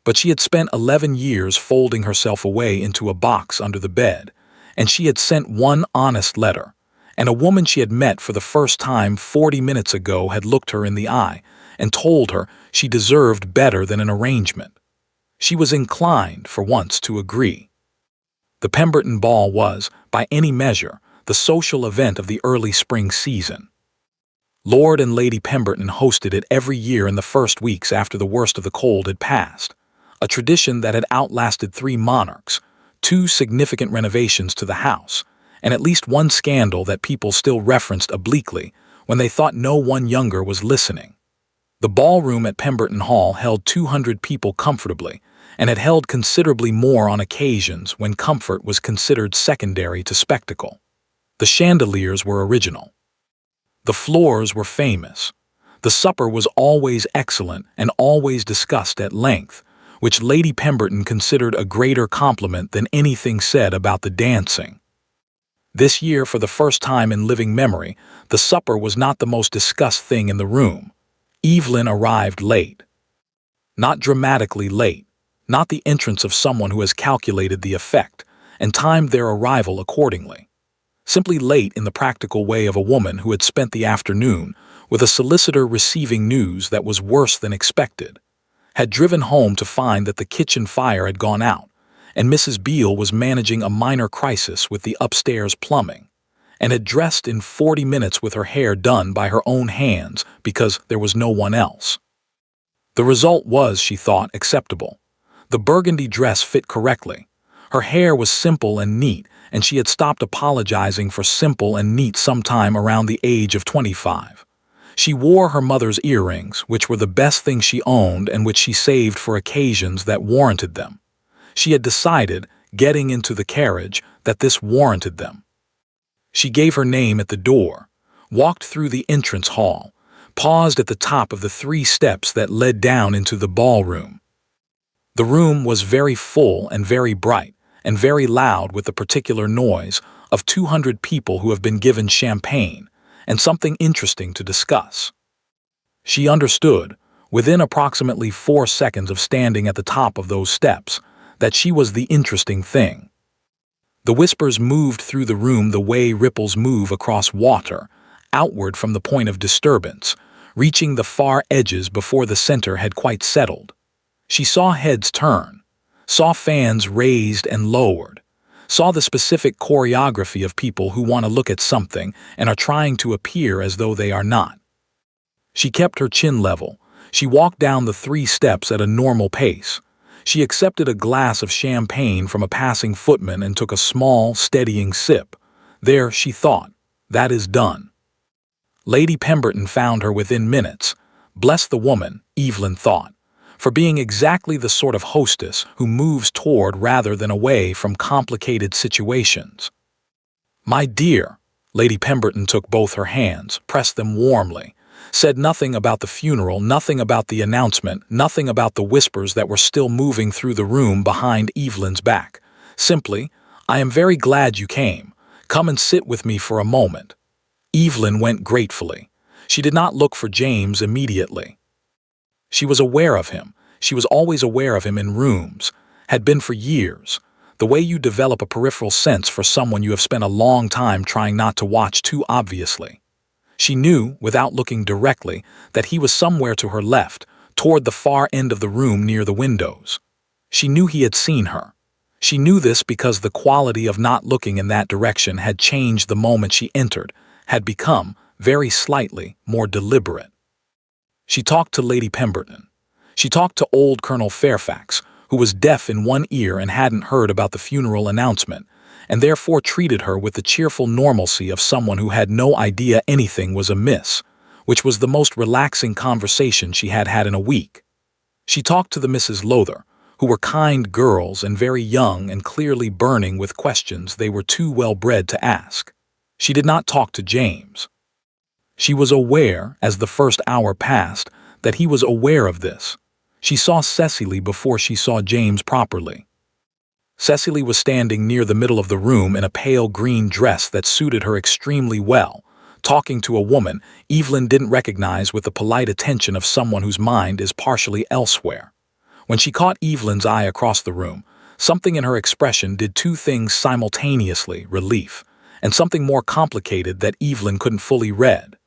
But she had spent 11 years folding herself away into a box under the bed, and she had sent one honest letter, and a woman she had met for the first time 40 minutes ago had looked her in the eye and told her she deserved better than an arrangement. She was inclined, for once, to agree. The Pemberton ball was, by any measure, the social event of the early spring season. Lord and Lady Pemberton hosted it every year in the first weeks after the worst of the cold had passed, a tradition that had outlasted 3 monarchs, 2 significant renovations to the house, and at least one scandal that people still referenced obliquely when they thought no one younger was listening. The ballroom at Pemberton Hall held 200 people comfortably, and had held considerably more on occasions when comfort was considered secondary to spectacle. The chandeliers were original. The floors were famous. The supper was always excellent and always discussed at length, which Lady Pemberton considered a greater compliment than anything said about the dancing. This year, for the first time in living memory, the supper was not the most discussed thing in the room. Evelyn arrived late. Not dramatically late, not the entrance of someone who has calculated the effect and timed their arrival accordingly. Simply late in the practical way of a woman who had spent the afternoon with a solicitor receiving news that was worse than expected, had driven home to find that the kitchen fire had gone out, and Mrs. Beale was managing a minor crisis with the upstairs plumbing, and had dressed in 40 minutes with her hair done by her own hands because there was no one else. The result was, she thought, acceptable. The burgundy dress fit correctly. Her hair was simple and neat, and she had stopped apologizing for simple and neat sometime around the age of 25. She wore her mother's earrings, which were the best thing she owned and which she saved for occasions that warranted them. She had decided, getting into the carriage, that this warranted them. She gave her name at the door, walked through the entrance hall, paused at the top of the 3 steps that led down into the ballroom. The room was very full and very bright, and very loud with the particular noise of 200 people who have been given champagne, and something interesting to discuss. She understood, within approximately 4 seconds of standing at the top of those steps, that she was the interesting thing. The whispers moved through the room the way ripples move across water, outward from the point of disturbance, reaching the far edges before the center had quite settled. She saw heads turn, saw fans raised and lowered, saw the specific choreography of people who want to look at something and are trying to appear as though they are not. She kept her chin level. She walked down the 3 steps at a normal pace. She accepted a glass of champagne from a passing footman and took a small, steadying sip. There, she thought, that is done. Lady Pemberton found her within minutes. Bless the woman, Evelyn thought, for being exactly the sort of hostess who moves toward rather than away from complicated situations. My dear, Lady Pemberton took both her hands, pressed them warmly, said nothing about the funeral, nothing about the announcement, nothing about the whispers that were still moving through the room behind Evelyn's back. Simply, I am very glad you came. Come and sit with me for a moment. Evelyn went gratefully. She did not look for James immediately. She was aware of him. She was always aware of him in rooms, had been for years, the way you develop a peripheral sense for someone you have spent a long time trying not to watch too obviously. She knew, without looking directly, that he was somewhere to her left, toward the far end of the room near the windows. She knew he had seen her. She knew this because the quality of not looking in that direction had changed the moment she entered, had become, very slightly, more deliberate. She talked to Lady Pemberton. She talked to old Colonel Fairfax, who was deaf in one ear and hadn't heard about the funeral announcement, and therefore treated her with the cheerful normalcy of someone who had no idea anything was amiss, which was the most relaxing conversation she had had in a week. She talked to the Mrs. Lowther, who were kind girls and very young and clearly burning with questions they were too well-bred to ask. She did not talk to James. She was aware, as the first hour passed, that he was aware of this. She saw Cecily before she saw James properly. Cecily was standing near the middle of the room in a pale green dress that suited her extremely well, talking to a woman Evelyn didn't recognize with the polite attention of someone whose mind is partially elsewhere. When she caught Evelyn's eye across the room, something in her expression did 2 things simultaneously: relief, and something more complicated that Evelyn couldn't fully read.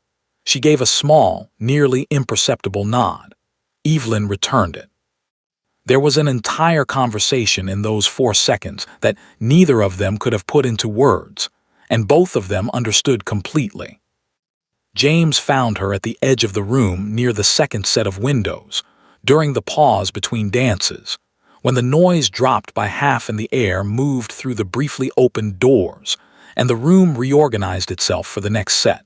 She gave a small, nearly imperceptible nod. Evelyn returned it. There was an entire conversation in those 4 seconds that neither of them could have put into words, and both of them understood completely. James found her at the edge of the room near the second set of windows, during the pause between dances, when the noise dropped by half and the air moved through the briefly opened doors, and the room reorganized itself for the next set.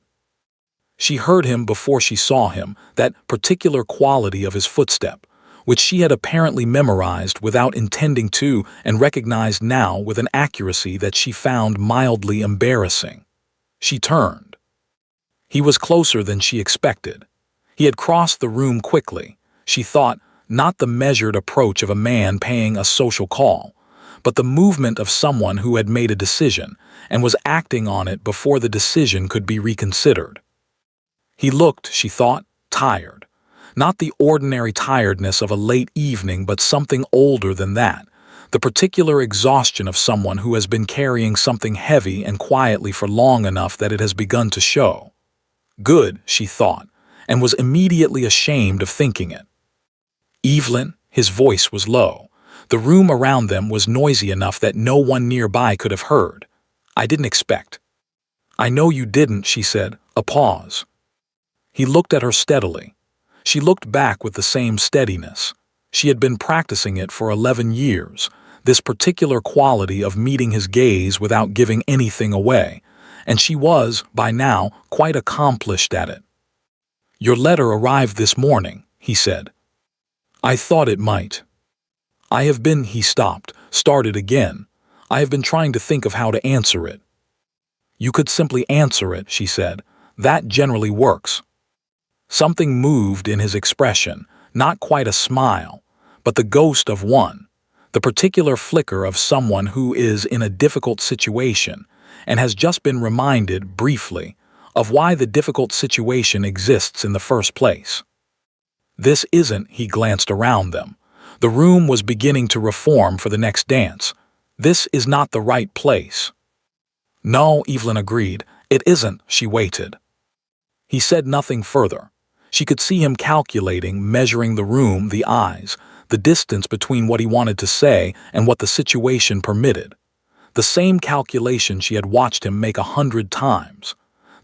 She heard him before she saw him, that particular quality of his footstep, which she had apparently memorized without intending to and recognized now with an accuracy that she found mildly embarrassing. She turned. He was closer than she expected. He had crossed the room quickly, she thought, not the measured approach of a man paying a social call, but the movement of someone who had made a decision and was acting on it before the decision could be reconsidered. He looked, she thought, tired. Not the ordinary tiredness of a late evening, but something older than that, the particular exhaustion of someone who has been carrying something heavy and quietly for long enough that it has begun to show. Good, she thought, and was immediately ashamed of thinking it. Evelyn, his voice was low. The room around them was noisy enough that no one nearby could have heard. I didn't expect. I know you didn't, she said, a pause. He looked at her steadily. She looked back with the same steadiness. She had been practicing it for 11 years, this particular quality of meeting his gaze without giving anything away, and she was, by now, quite accomplished at it. Your letter arrived this morning, he said. I thought it might. I have been, he stopped, started again. I have been trying to think of how to answer it. You could simply answer it, she said. That generally works. Something moved in his expression, not quite a smile, but the ghost of one, the particular flicker of someone who is in a difficult situation and has just been reminded, briefly, of why the difficult situation exists in the first place. This isn't, he glanced around them. The room was beginning to reform for the next dance. This is not the right place. No, Evelyn agreed. It isn't, she waited. He said nothing further. She could see him calculating, measuring the room, the eyes, the distance between what he wanted to say and what the situation permitted. The same calculation she had watched him make 100 times.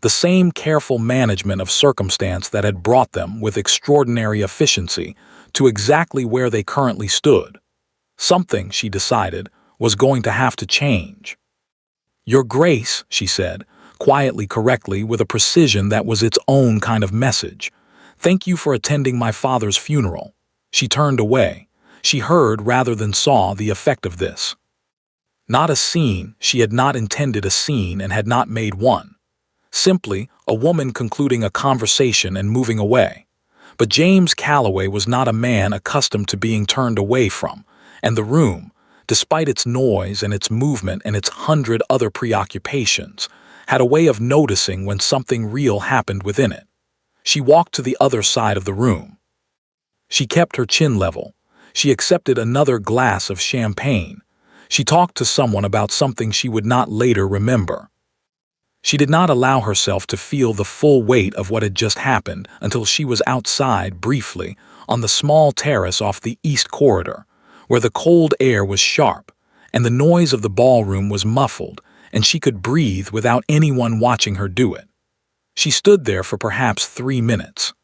The same careful management of circumstance that had brought them, with extraordinary efficiency, to exactly where they currently stood. Something, she decided, was going to have to change. Your Grace, she said, quietly, correctly, with a precision that was its own kind of message. Thank you for attending my father's funeral. She turned away. She heard rather than saw the effect of this. Not a scene, she had not intended a scene and had not made one. Simply a woman concluding a conversation and moving away. But James Calloway was not a man accustomed to being turned away from, and the room, despite its noise and its movement and its 100 other preoccupations, had a way of noticing when something real happened within it. She walked to the other side of the room. She kept her chin level. She accepted another glass of champagne. She talked to someone about something she would not later remember. She did not allow herself to feel the full weight of what had just happened until she was outside, briefly, on the small terrace off the east corridor, where the cold air was sharp, and the noise of the ballroom was muffled, and she could breathe without anyone watching her do it. She stood there for perhaps 3 minutes.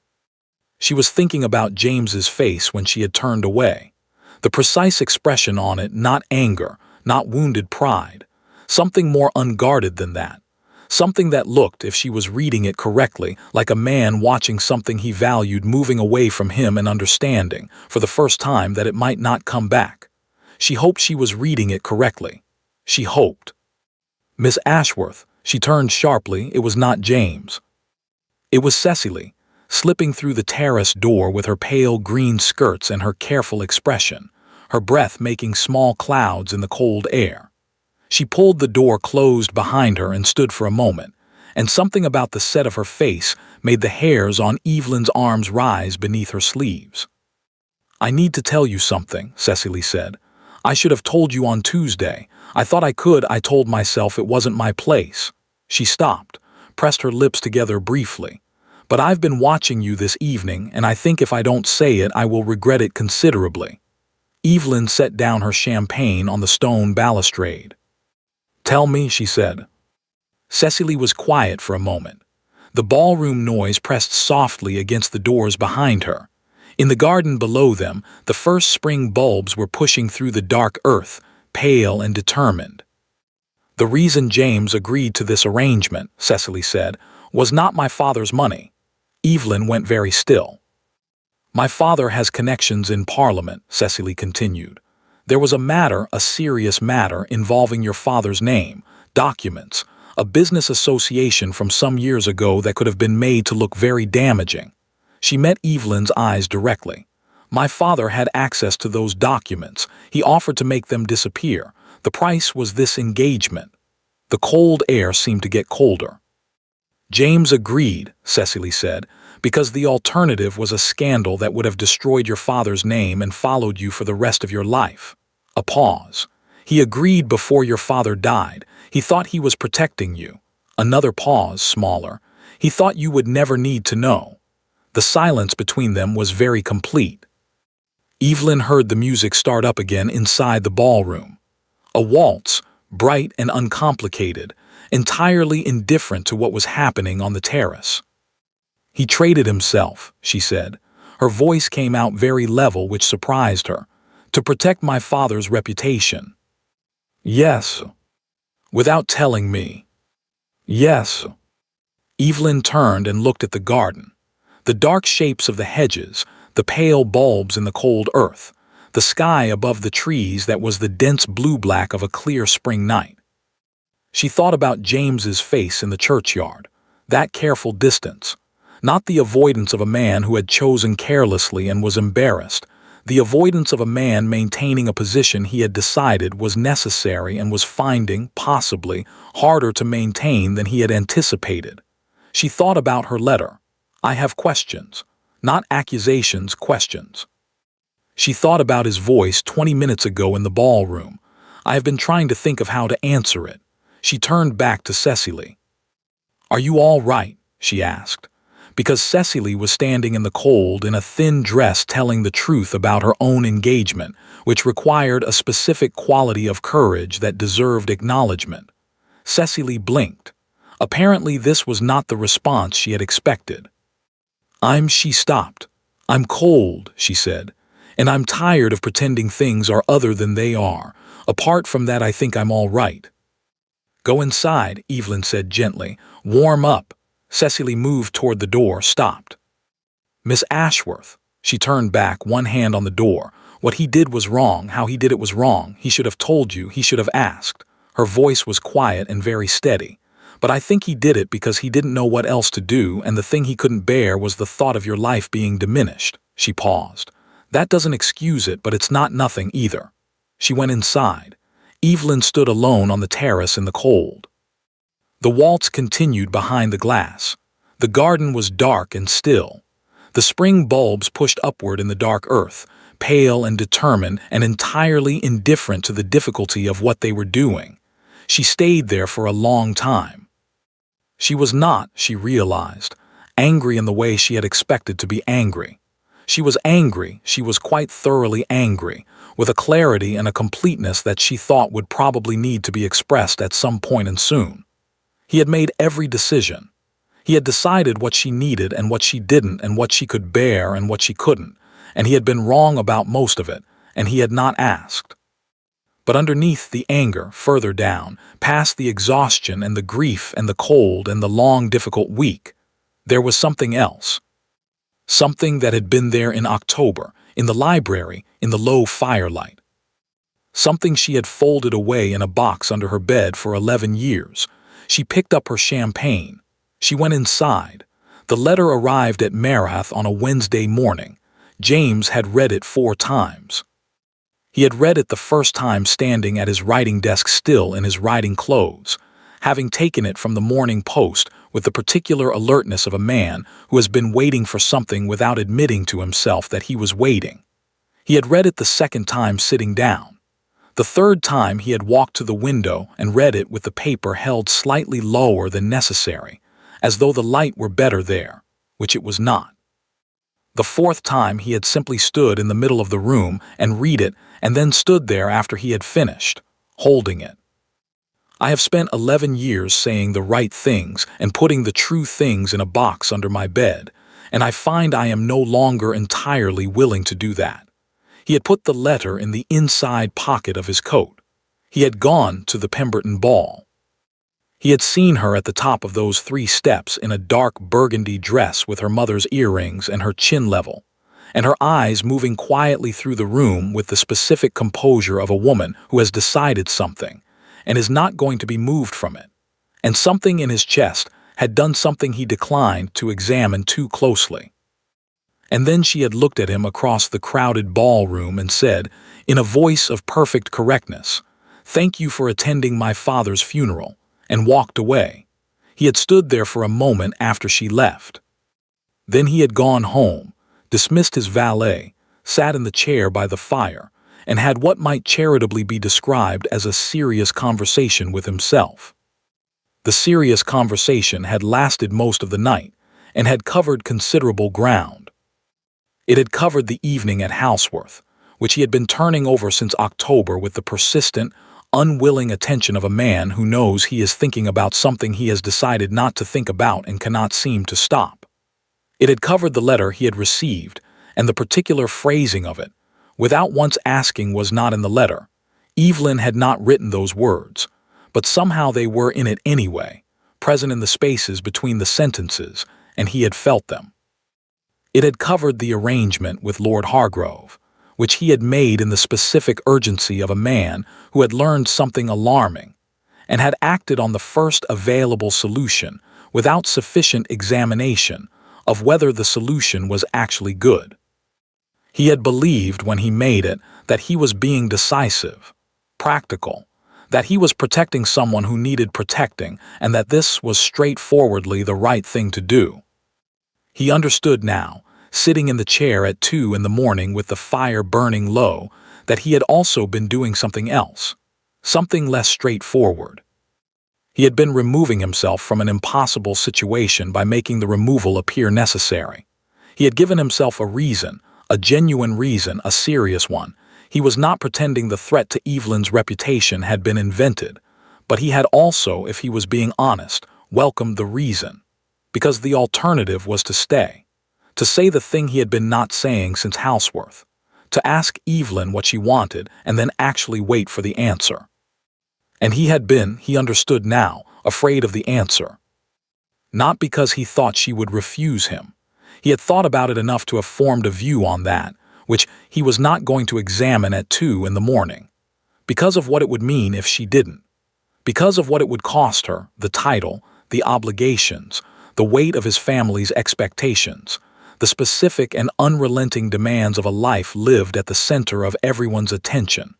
She was thinking about James's face when she had turned away. The precise expression on it, not anger, not wounded pride, something more unguarded than that. Something that looked, if she was reading it correctly, like a man watching something he valued moving away from him and understanding, for the first time, that it might not come back. She hoped she was reading it correctly. She hoped. Miss Ashworth, she turned sharply. It was not James. It was Cecily, slipping through the terrace door with her pale green skirts and her careful expression, her breath making small clouds in the cold air. She pulled the door closed behind her and stood for a moment, and something about the set of her face made the hairs on Evelyn's arms rise beneath her sleeves. I need to tell you something, Cecily said. I should have told you on Tuesday. I thought I could. I told myself it wasn't my place. She stopped, pressed her lips together briefly. But I've been watching you this evening, and I think if I don't say it, I will regret it considerably. Evelyn set down her champagne on the stone balustrade. Tell me, she said. Cecily was quiet for a moment. The ballroom noise pressed softly against the doors behind her. In the garden below them, the first spring bulbs were pushing through the dark earth, pale and determined. The reason James agreed to this arrangement, Cecily said, was not my father's money. Evelyn went very still. My father has connections in Parliament, Cecily continued. There was a matter, a serious matter, involving your father's name, documents, a business association from some years ago that could have been made to look very damaging. She met Evelyn's eyes directly. My father had access to those documents. He offered to make them disappear. The price was this engagement. The cold air seemed to get colder. James agreed, Cecily said, because the alternative was a scandal that would have destroyed your father's name and followed you for the rest of your life. A pause. He agreed before your father died. He thought he was protecting you. Another pause, smaller. He thought you would never need to know. The silence between them was very complete. Evelyn heard the music start up again inside the ballroom. A waltz, bright and uncomplicated, entirely indifferent to what was happening on the terrace. "He traded himself," she said. Her voice came out very level, which surprised her. "To protect my father's reputation." "Yes." "Without telling me." "Yes." Evelyn turned and looked at the garden. The dark shapes of the hedges, the pale bulbs in the cold earth, the sky above the trees that was the dense blue-black of a clear spring night. She thought about James's face in the churchyard, that careful distance, not the avoidance of a man who had chosen carelessly and was embarrassed, the avoidance of a man maintaining a position he had decided was necessary and was finding, possibly, harder to maintain than he had anticipated. She thought about her letter. "I have questions." Not accusations, questions. She thought about his voice 20 minutes ago in the ballroom. "I have been trying to think of how to answer it." She turned back to Cecily. "Are you all right?" she asked. Because Cecily was standing in the cold in a thin dress telling the truth about her own engagement, which required a specific quality of courage that deserved acknowledgement. Cecily blinked. Apparently this was not the response she had expected. She stopped. "I'm cold," she said, "and I'm tired of pretending things are other than they are. Apart from that, I think I'm all right." "Go inside," Evelyn said gently. "Warm up." Cecily moved toward the door, stopped. "Miss Ashworth." She turned back, one hand on the door. "What he did was wrong. How he did it was wrong. He should have told you. He should have asked." Her voice was quiet and very steady. "But I think he did it because he didn't know what else to do, and the thing he couldn't bear was the thought of your life being diminished." She paused. "That doesn't excuse it, but it's not nothing either." She went inside. Evelyn stood alone on the terrace in the cold. The waltz continued behind the glass. The garden was dark and still. The spring bulbs pushed upward in the dark earth, pale and determined and entirely indifferent to the difficulty of what they were doing. She stayed there for a long time. She was not, she realized, angry in the way she had expected to be angry. She was angry, she was quite thoroughly angry, with a clarity and a completeness that she thought would probably need to be expressed at some point and soon. He had made every decision. He had decided what she needed and what she didn't and what she could bear and what she couldn't, and he had been wrong about most of it, and he had not asked. But underneath the anger, further down, past the exhaustion and the grief and the cold and the long, difficult week, there was something else. Something that had been there in October, in the library, in the low firelight. Something she had folded away in a box under her bed for 11 years. She picked up her champagne. She went inside. The letter arrived at Marath on a Wednesday morning. James had read it 4 times. He had read it the first time standing at his writing desk still in his writing clothes, having taken it from the Morning Post with the particular alertness of a man who has been waiting for something without admitting to himself that he was waiting. He had read it the second time sitting down. The third time he had walked to the window and read it with the paper held slightly lower than necessary, as though the light were better there, which it was not. The fourth time he had simply stood in the middle of the room and read it and then stood there after he had finished, holding it. "I have spent 11 years saying the right things and putting the true things in a box under my bed, and I find I am no longer entirely willing to do that." He had put the letter in the inside pocket of his coat. He had gone to the Pemberton ball. He had seen her at the top of those 3 steps in a dark burgundy dress with her mother's earrings and her chin level, and her eyes moving quietly through the room with the specific composure of a woman who has decided something and is not going to be moved from it. And something in his chest had done something he declined to examine too closely. And then she had looked at him across the crowded ballroom and said, in a voice of perfect correctness, "Thank you for attending my father's funeral," and walked away. He had stood there for a moment after she left. Then he had gone home, dismissed his valet, sat in the chair by the fire, and had what might charitably be described as a serious conversation with himself. The serious conversation had lasted most of the night, and had covered considerable ground. It had covered the evening at Houseworth, which he had been turning over since October with the persistent, unwilling attention of a man who knows he is thinking about something he has decided not to think about and cannot seem to stop. It had covered the letter he had received, and the particular phrasing of it, without once asking, was not in the letter. Evelyn had not written those words, but somehow they were in it anyway, present in the spaces between the sentences, and he had felt them. It had covered the arrangement with Lord Hargrove, which he had made in the specific urgency of a man who had learned something alarming, and had acted on the first available solution without sufficient examination of whether the solution was actually good. He had believed when he made it that he was being decisive, practical, that he was protecting someone who needed protecting, and that this was straightforwardly the right thing to do. He understood now, sitting in the chair at 2 in the morning with the fire burning low, that he had also been doing something else, something less straightforward. He had been removing himself from an impossible situation by making the removal appear necessary. He had given himself a reason, a genuine reason, a serious one. He was not pretending the threat to Evelyn's reputation had been invented, but he had also, if he was being honest, welcomed the reason, because the alternative was to stay, to say the thing he had been not saying since Houseworth, to ask Evelyn what she wanted and then actually wait for the answer. And he had been, he understood now, afraid of the answer. Not because he thought she would refuse him. He had thought about it enough to have formed a view on that, which he was not going to examine at 2 in the morning, because of what it would mean if she didn't, because of what it would cost her, the title, the obligations, the weight of his family's expectations, the specific and unrelenting demands of a life lived at the center of everyone's attention.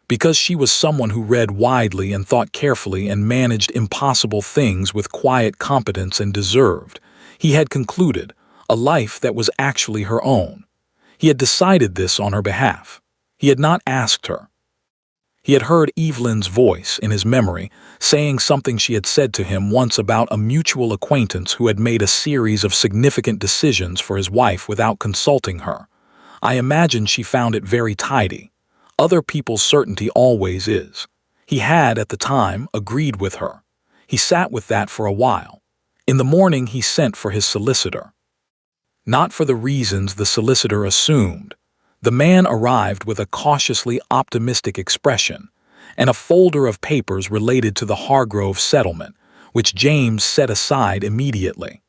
Because she was someone who read widely and thought carefully and managed impossible things with quiet competence and deserved, he had concluded, a life that was actually her own. He had decided this on her behalf. He had not asked her. He had heard Evelyn's voice in his memory saying something she had said to him once about a mutual acquaintance who had made a series of significant decisions for his wife without consulting her. I imagine she found it very tidy. Other people's certainty always is. He had, at the time, agreed with her. He sat with that for a while. In the morning he sent for his solicitor. Not for the reasons the solicitor assumed. The man arrived with a cautiously optimistic expression and a folder of papers related to the Hargrove settlement, which James set aside immediately.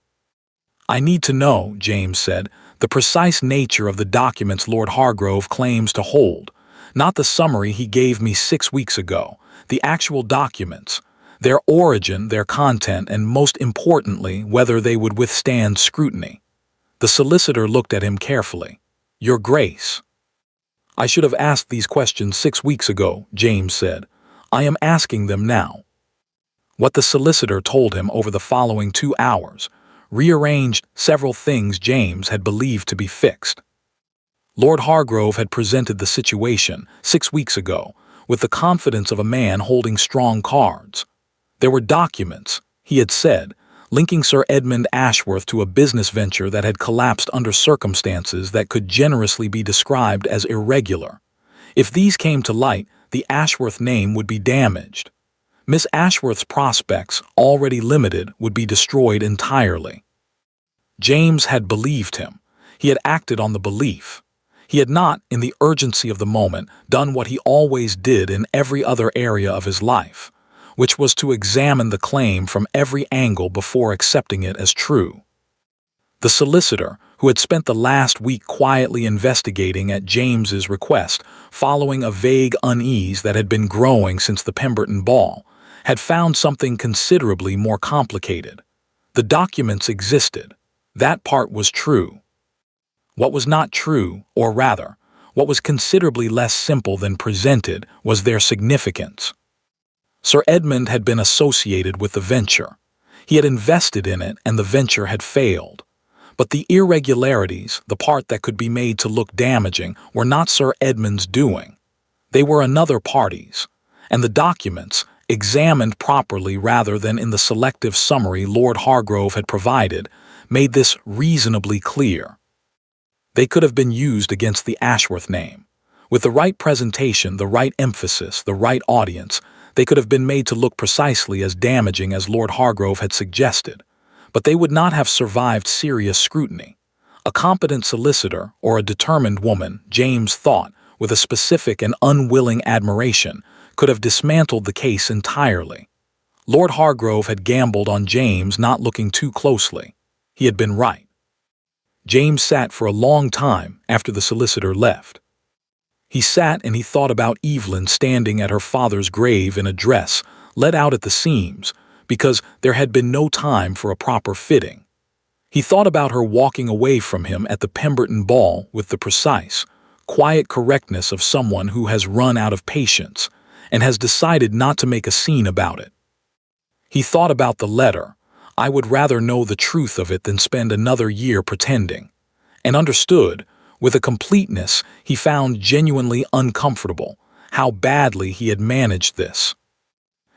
I need to know, James said, the precise nature of the documents Lord Hargrove claims to hold, not the summary he gave me 6 weeks ago, the actual documents, their origin, their content, and most importantly, whether they would withstand scrutiny. The solicitor looked at him carefully. Your Grace. I should have asked these questions 6 weeks ago, James said. I am asking them now. What the solicitor told him over the following 2 hours rearranged several things James had believed to be fixed. Lord Hargrove had presented the situation 6 weeks ago with the confidence of a man holding strong cards. There were documents, he had said, linking Sir Edmund Ashworth to a business venture that had collapsed under circumstances that could generously be described as irregular. If these came to light, the Ashworth name would be damaged. Miss Ashworth's prospects, already limited, would be destroyed entirely. James had believed him. He had acted on the belief. He had not, in the urgency of the moment, done what he always did in every other area of his life, which was to examine the claim from every angle before accepting it as true. The solicitor, who had spent the last week quietly investigating at James's request, following a vague unease that had been growing since the Pemberton ball, had found something considerably more complicated. The documents existed. That part was true. What was not true, or rather, what was considerably less simple than presented, was their significance. Sir Edmund had been associated with the venture. He had invested in it and the venture had failed. But the irregularities, the part that could be made to look damaging, were not Sir Edmund's doing. They were another party's. And the documents, examined properly rather than in the selective summary Lord Hargrove had provided, made this reasonably clear. They could have been used against the Ashworth name. With the right presentation, the right emphasis, the right audience, they could have been made to look precisely as damaging as Lord Hargrove had suggested. But they would not have survived serious scrutiny. A competent solicitor or a determined woman, James thought, with a specific and unwilling admiration, could have dismantled the case entirely. Lord Hargrove had gambled on James not looking too closely. He had been right. James sat for a long time after the solicitor left. He sat and he thought about Evelyn standing at her father's grave in a dress let out at the seams because there had been no time for a proper fitting. He thought about her walking away from him at the Pemberton ball with the precise, quiet correctness of someone who has run out of patience and has decided not to make a scene about it. He thought about the letter. I would rather know the truth of it than spend another year pretending, and understood, with a completeness he found genuinely uncomfortable, how badly he had managed this.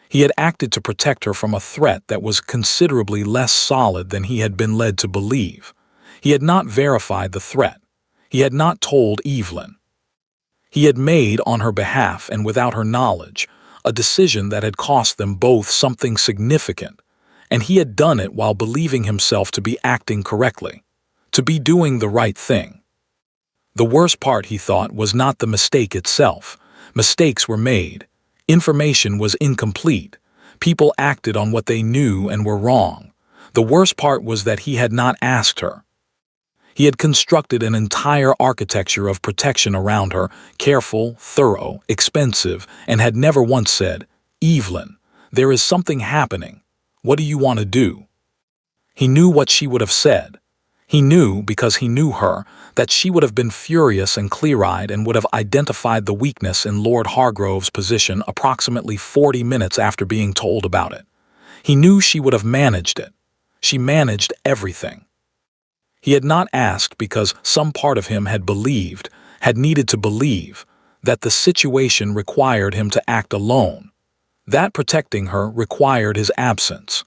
He had acted to protect her from a threat that was considerably less solid than he had been led to believe. He had not verified the threat. He had not told Evelyn. He had made, on her behalf and without her knowledge, a decision that had cost them both something significant, and he had done it while believing himself to be acting correctly, to be doing the right thing. The worst part, he thought, was not the mistake itself. Mistakes were made. Information was incomplete. People acted on what they knew and were wrong. The worst part was that he had not asked her. He had constructed an entire architecture of protection around her, careful, thorough, expensive, and had never once said, "Evelyn, there is something happening. What do you want to do?" He knew what she would have said. He knew, because he knew her, that she would have been furious and clear-eyed and would have identified the weakness in Lord Hargrove's position approximately 40 minutes after being told about it. He knew she would have managed it. She managed everything. He had not asked because some part of him had believed, had needed to believe, that the situation required him to act alone, that protecting her required his absence,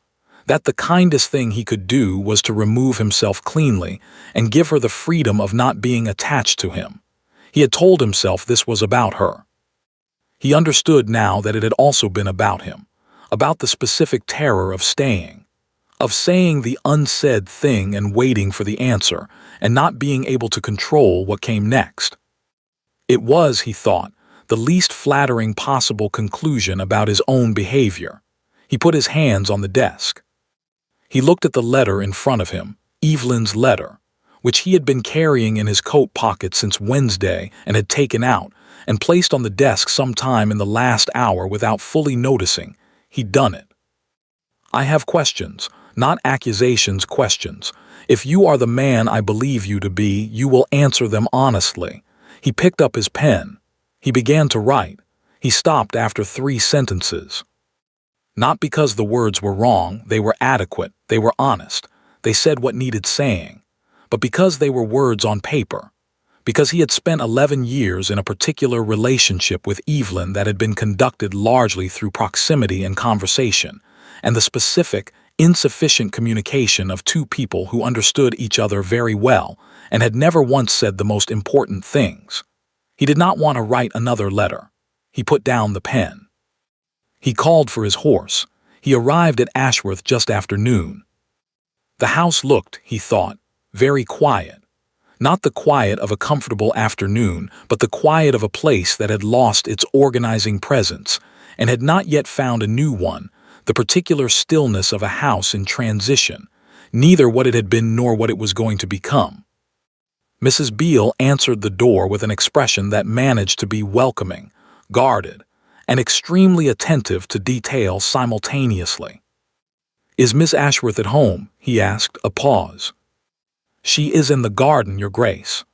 that the kindest thing he could do was to remove himself cleanly and give her the freedom of not being attached to him. He had told himself this was about her. He understood now that it had also been about him, about the specific terror of staying, of saying the unsaid thing and waiting for the answer, and not being able to control what came next. It was, he thought, the least flattering possible conclusion about his own behavior. He put his hands on the desk. He looked at the letter in front of him, Evelyn's letter, which he had been carrying in his coat pocket since Wednesday and had taken out and placed on the desk sometime in the last hour without fully noticing. He'd done it. "I have questions, not accusations, questions. If you are the man I believe you to be, you will answer them honestly." He picked up his pen. He began to write. He stopped after 3 sentences. Not because the words were wrong, they were adequate, they were honest, they said what needed saying, but because they were words on paper, because he had spent 11 years in a particular relationship with Evelyn that had been conducted largely through proximity and conversation, and the specific, insufficient communication of two people who understood each other very well and had never once said the most important things. He did not want to write another letter. He put down the pen. He called for his horse. He arrived at Ashworth just after noon. The house looked, he thought, very quiet. Not the quiet of a comfortable afternoon, but the quiet of a place that had lost its organizing presence and had not yet found a new one, the particular stillness of a house in transition, neither what it had been nor what it was going to become. Mrs. Beale answered the door with an expression that managed to be welcoming, guarded, and extremely attentive to detail simultaneously. "Is Miss Ashworth at home?" he asked, a pause. "She is in the garden, Your Grace."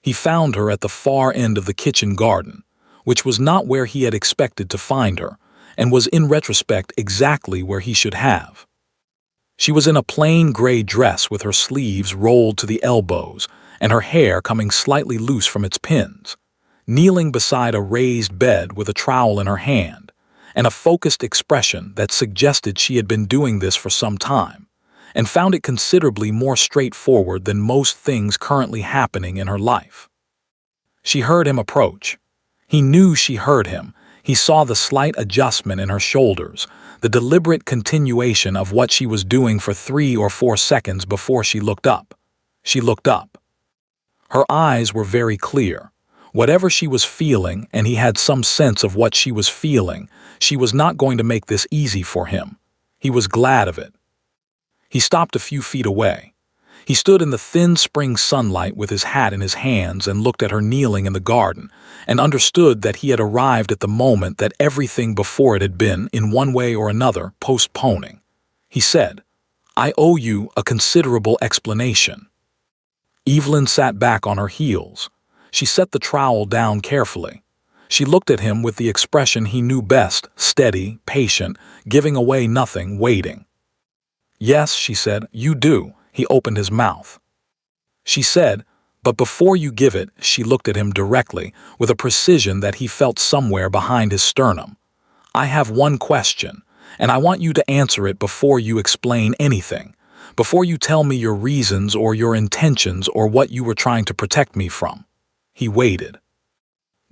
He found her at the far end of the kitchen garden, which was not where he had expected to find her, and was in retrospect exactly where he should have. She was in a plain gray dress with her sleeves rolled to the elbows and her hair coming slightly loose from its pins, kneeling beside a raised bed with a trowel in her hand, and a focused expression that suggested she had been doing this for some time, and found it considerably more straightforward than most things currently happening in her life. She heard him approach. He knew she heard him. He saw the slight adjustment in her shoulders, the deliberate continuation of what she was doing for 3 or 4 seconds before she looked up. She looked up. Her eyes were very clear. Whatever she was feeling, and he had some sense of what she was feeling, she was not going to make this easy for him. He was glad of it. He stopped a few feet away. He stood in the thin spring sunlight with his hat in his hands and looked at her kneeling in the garden, and understood that he had arrived at the moment that everything before it had been, in one way or another, postponing. He said, "I owe you a considerable explanation." Evelyn sat back on her heels. She set the trowel down carefully. She looked at him with the expression he knew best, steady, patient, giving away nothing, waiting. "Yes," she said, "you do." He opened his mouth. She said, "But before you give it," she looked at him directly, with a precision that he felt somewhere behind his sternum. "I have one question, and I want you to answer it before you explain anything, before you tell me your reasons or your intentions or what you were trying to protect me from." He waited.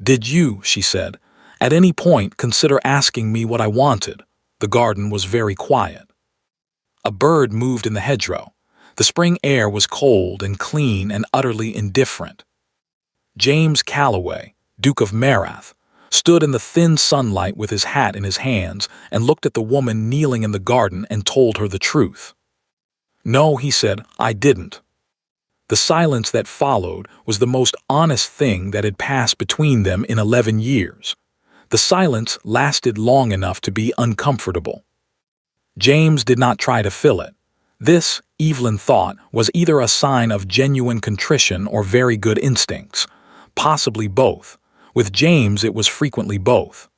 "Did you," she said, "at any point consider asking me what I wanted?" The garden was very quiet. A bird moved in the hedgerow. The spring air was cold and clean and utterly indifferent. James Calloway, Duke of Marath, stood in the thin sunlight with his hat in his hands and looked at the woman kneeling in the garden and told her the truth. "No," he said, "I didn't." The silence that followed was the most honest thing that had passed between them in 11 years. The silence lasted long enough to be uncomfortable. James did not try to fill it. This, Evelyn thought, was either a sign of genuine contrition or very good instincts. Possibly both. With James it was frequently both.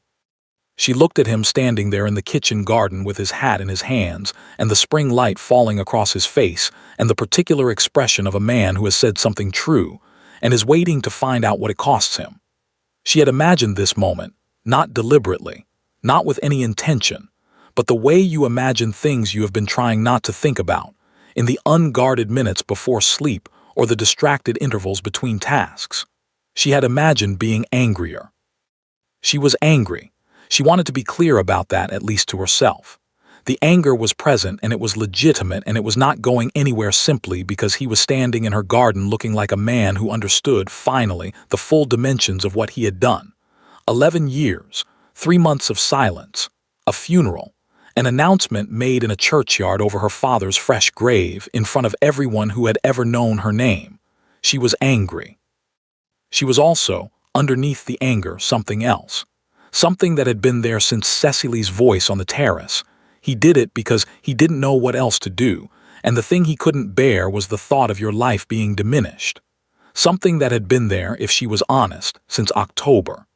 She looked at him standing there in the kitchen garden with his hat in his hands and the spring light falling across his face and the particular expression of a man who has said something true and is waiting to find out what it costs him. She had imagined this moment, not deliberately, not with any intention, but the way you imagine things you have been trying not to think about, in the unguarded minutes before sleep or the distracted intervals between tasks. She had imagined being angrier. She was angry. She wanted to be clear about that, at least to herself. The anger was present and it was legitimate, and it was not going anywhere simply because he was standing in her garden looking like a man who understood, finally, the full dimensions of what he had done. 11 years, 3 months of silence, a funeral, an announcement made in a churchyard over her father's fresh grave in front of everyone who had ever known her name. She was angry. She was also, underneath the anger, something else. Something that had been there since Cecily's voice on the terrace. He did it because he didn't know what else to do, and the thing he couldn't bear was the thought of your life being diminished. Something that had been there, if she was honest, since October.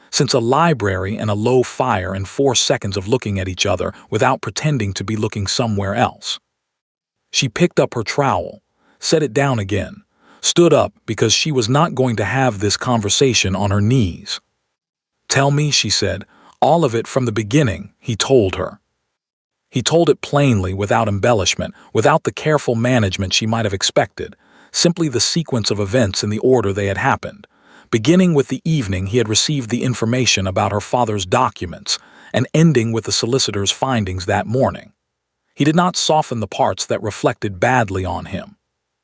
Since a library and a low fire and 4 seconds of looking at each other without pretending to be looking somewhere else. She picked up her trowel, set it down again, stood up because she was not going to have this conversation on her knees. "Tell me," she said, "all of it from the beginning," he told her. He told it plainly, without embellishment, without the careful management she might have expected, simply the sequence of events in the order they had happened. Beginning with the evening he had received the information about her father's documents, and ending with the solicitor's findings that morning. He did not soften the parts that reflected badly on him.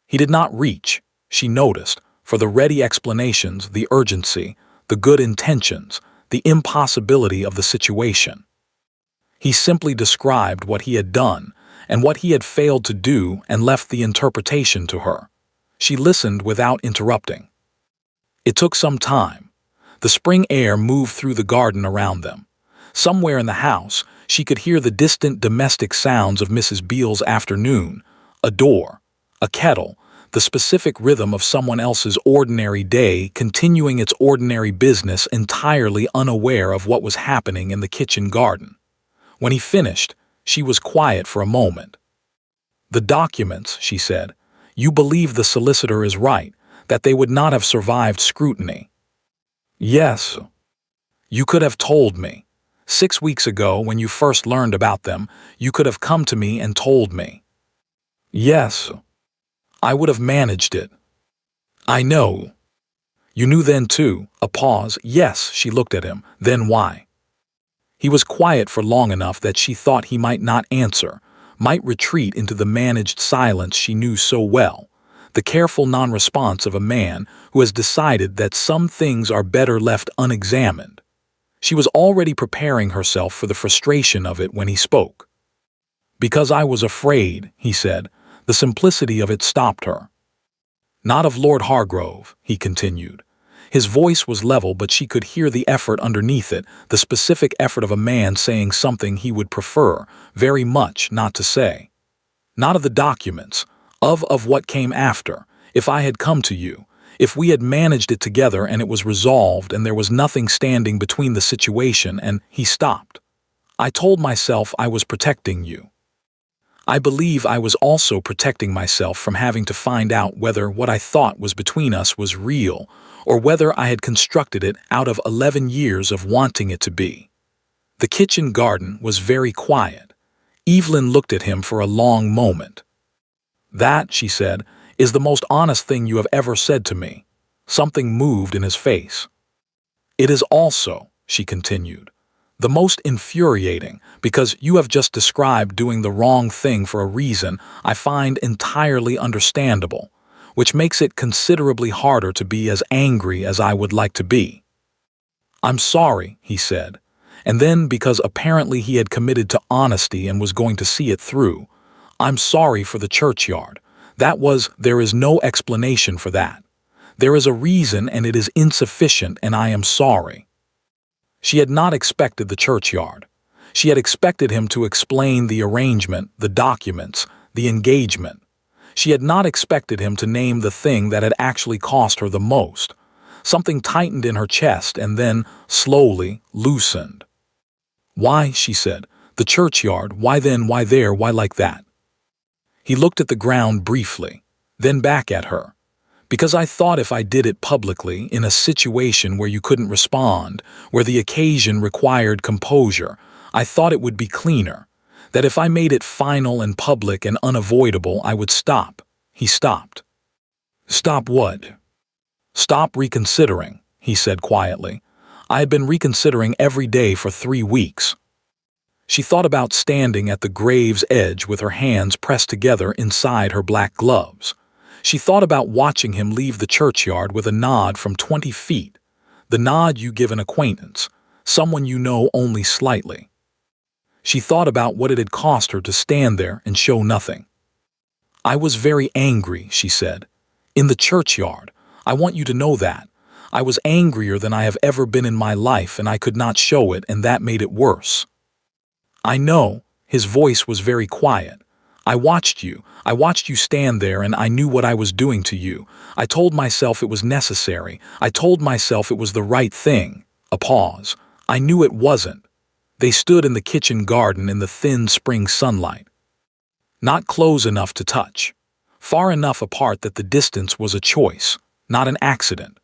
He did not reach, she noticed, for the ready explanations, the urgency, the good intentions, the impossibility of the situation. He simply described what he had done and what he had failed to do and left the interpretation to her. She listened without interrupting. It took some time. The spring air moved through the garden around them. Somewhere in the house, she could hear the distant domestic sounds of Mrs. Beale's afternoon, a door, a kettle, the specific rhythm of someone else's ordinary day continuing its ordinary business, entirely unaware of what was happening in the kitchen garden. When he finished, she was quiet for a moment. "The documents," she said. "You believe the solicitor is right, that they would not have survived scrutiny?" "Yes." "You could have told me. 6 weeks ago, when you first learned about them, you could have come to me and told me." Yes, I would have managed it. I know. You knew then too. A pause. Yes, she looked at him. Then why? He was quiet for long enough that she thought he might not answer, might retreat into the managed silence she knew so well, the careful non-response of a man who has decided that some things are better left unexamined. She was already preparing herself for the frustration of it when he spoke. Because I was afraid, he said. The simplicity of it stopped her. Not of Lord Hargrove, he continued. His voice was level, but she could hear the effort underneath it, the specific effort of a man saying something he would prefer, very much, not to say. Not of the documents, of what came after, if I had come to you, if we had managed it together and it was resolved and there was nothing standing between the situation and he stopped. I told myself I was protecting you. I believe I was also protecting myself from having to find out whether what I thought was between us was real or whether I had constructed it out of 11 years of wanting it to be. The kitchen garden was very quiet. Evelyn looked at him for a long moment. That, she said, is the most honest thing you have ever said to me. Something moved in his face. It is also, she continued, the most infuriating, because you have just described doing the wrong thing for a reason I find entirely understandable, which makes it considerably harder to be as angry as I would like to be. I'm sorry, he said, and then because apparently he had committed to honesty and was going to see it through, I'm sorry for the churchyard. There is no explanation for that. There is a reason and it is insufficient and I am sorry. She had not expected the churchyard. She had expected him to explain the arrangement, the documents, the engagement. She had not expected him to name the thing that had actually cost her the most. Something tightened in her chest and then, slowly, loosened. Why, she said, the churchyard, why then, why there, why like that? He looked at the ground briefly, then back at her. Because I thought if I did it publicly, in a situation where you couldn't respond, where the occasion required composure, I thought it would be cleaner, that if I made it final and public and unavoidable, I would stop. He stopped. Stop what? Stop reconsidering, he said quietly. I had been reconsidering every day for 3 weeks. She thought about standing at the grave's edge with her hands pressed together inside her black gloves. She thought about watching him leave the churchyard with a nod from 20 feet, the nod you give an acquaintance, someone you know only slightly. She thought about what it had cost her to stand there and show nothing. I was very angry, she said. In the churchyard, I want you to know that. I was angrier than I have ever been in my life and I could not show it and that made it worse. I know, his voice was very quiet. I watched you stand there and I knew what I was doing to you. I told myself it was necessary. I told myself it was the right thing. A pause. I knew it wasn't. They stood in the kitchen garden in the thin spring sunlight. Not close enough to touch. Far enough apart that the distance was a choice, not an accident.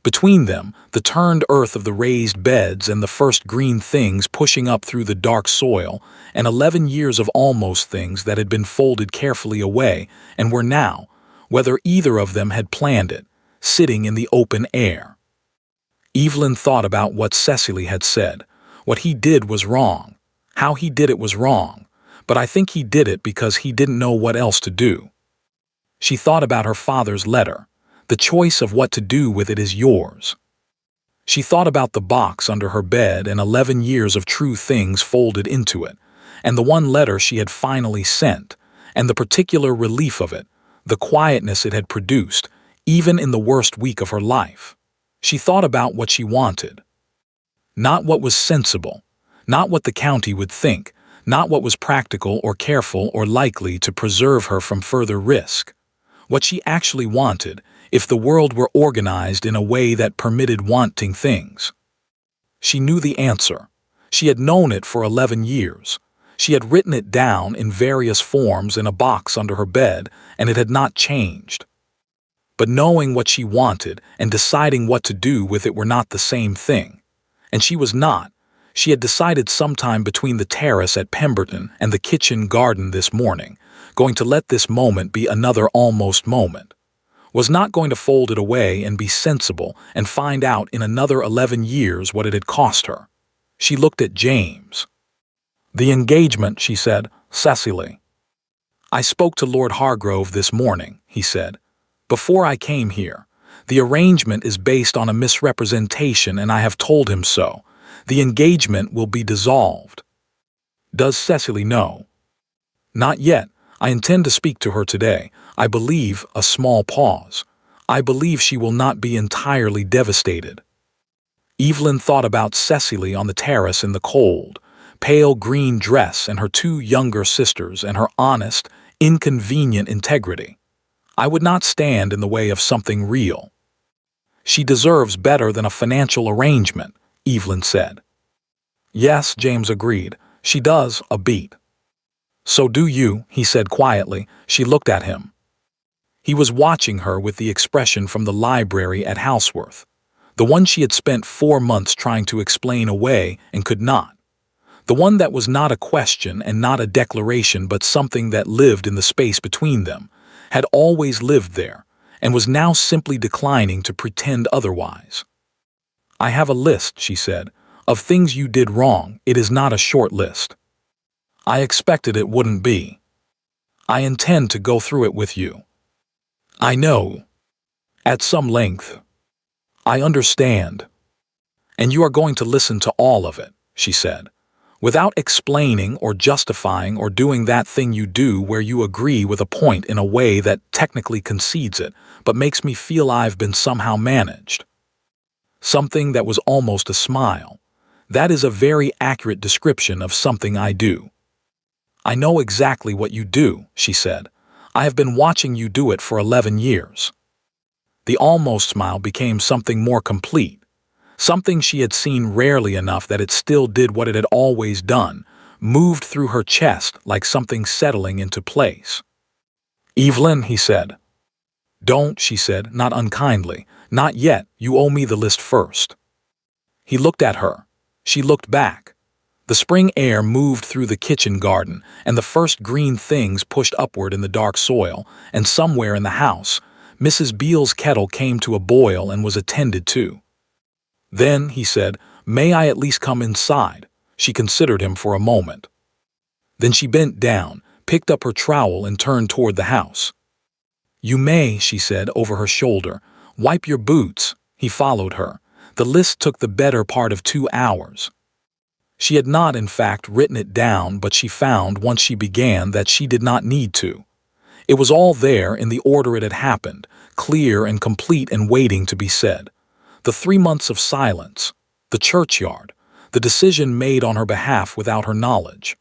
Between them, the turned earth of the raised beds and the first green things pushing up through the dark soil, and 11 years of almost things that had been folded carefully away and were now, whether either of them had planned it, sitting in the open air. Evelyn thought about what Cecily had said. What he did was wrong. How he did it was wrong. But I think he did it because he didn't know what else to do. She thought about her father's letter. The choice of what to do with it is yours. She thought about the box under her bed and 11 years of true things folded into it, and the one letter she had finally sent, and the particular relief of it, the quietness it had produced, even in the worst week of her life. She thought about what she wanted. Not what was sensible, not what the county would think, not what was practical or careful or likely to preserve her from further risk. What she actually wanted, if the world were organized in a way that permitted wanting things. She knew the answer. She had known it for 11 years. She had written it down in various forms in a box under her bed, and it had not changed. But knowing what she wanted and deciding what to do with it were not the same thing. And she was not. She had decided sometime between the terrace at Pemberton and the kitchen garden this morning, going to let this moment be another almost moment. Was not going to fold it away and be sensible and find out in another 11 years what it had cost her. She looked at James. "The engagement," she said, "Cecily." "I spoke to Lord Hargrove this morning," he said, "before I came here. The arrangement is based on a misrepresentation and I have told him so. The engagement will be dissolved." "Does Cecily know?" "Not yet. I intend to speak to her today. I believe," a small pause, "I believe she will not be entirely devastated." Evelyn thought about Cecily on the terrace in the cold, pale green dress and her two younger sisters and her honest, inconvenient integrity. "I would not stand in the way of something real." "She deserves better than a financial arrangement," Evelyn said. "Yes," James agreed, "she does, a bit." "So do you," he said quietly. She looked at him. He was watching her with the expression from the library at Houseworth, the one she had spent 4 months trying to explain away and could not. The one that was not a question and not a declaration but something that lived in the space between them, had always lived there, and was now simply declining to pretend otherwise. "I have a list," she said, "of things you did wrong. It is not a short list. I expected it wouldn't be. I intend to go through it with you. I know. At some length. I understand. And you are going to listen to all of it," she said, "without explaining or justifying or doing that thing you do where you agree with a point in a way that technically concedes it, but makes me feel I've been somehow managed." Something that was almost a smile. "That is a very accurate description of something I do." "I know exactly what you do," she said. "I have been watching you do it for 11 years. The almost smile became something more complete, something she had seen rarely enough that it still did what it had always done, moved through her chest like something settling into place. "Evelyn," he said. "Don't," she said, not unkindly. "Not yet, you owe me the list first." He looked at her. She looked back. The spring air moved through the kitchen garden, and the first green things pushed upward in the dark soil, and somewhere in the house, Mrs. Beale's kettle came to a boil and was attended to. "Then," he said, "may I at least come inside?" She considered him for a moment. Then she bent down, picked up her trowel and turned toward the house. "You may," she said over her shoulder. "Wipe your boots." He followed her. The list took the better part of 2 hours. She had not, in fact, written it down, but she found, once she began, that she did not need to. It was all there in the order it had happened, clear and complete and waiting to be said. The 3 months of silence, the churchyard, the decision made on her behalf without her knowledge.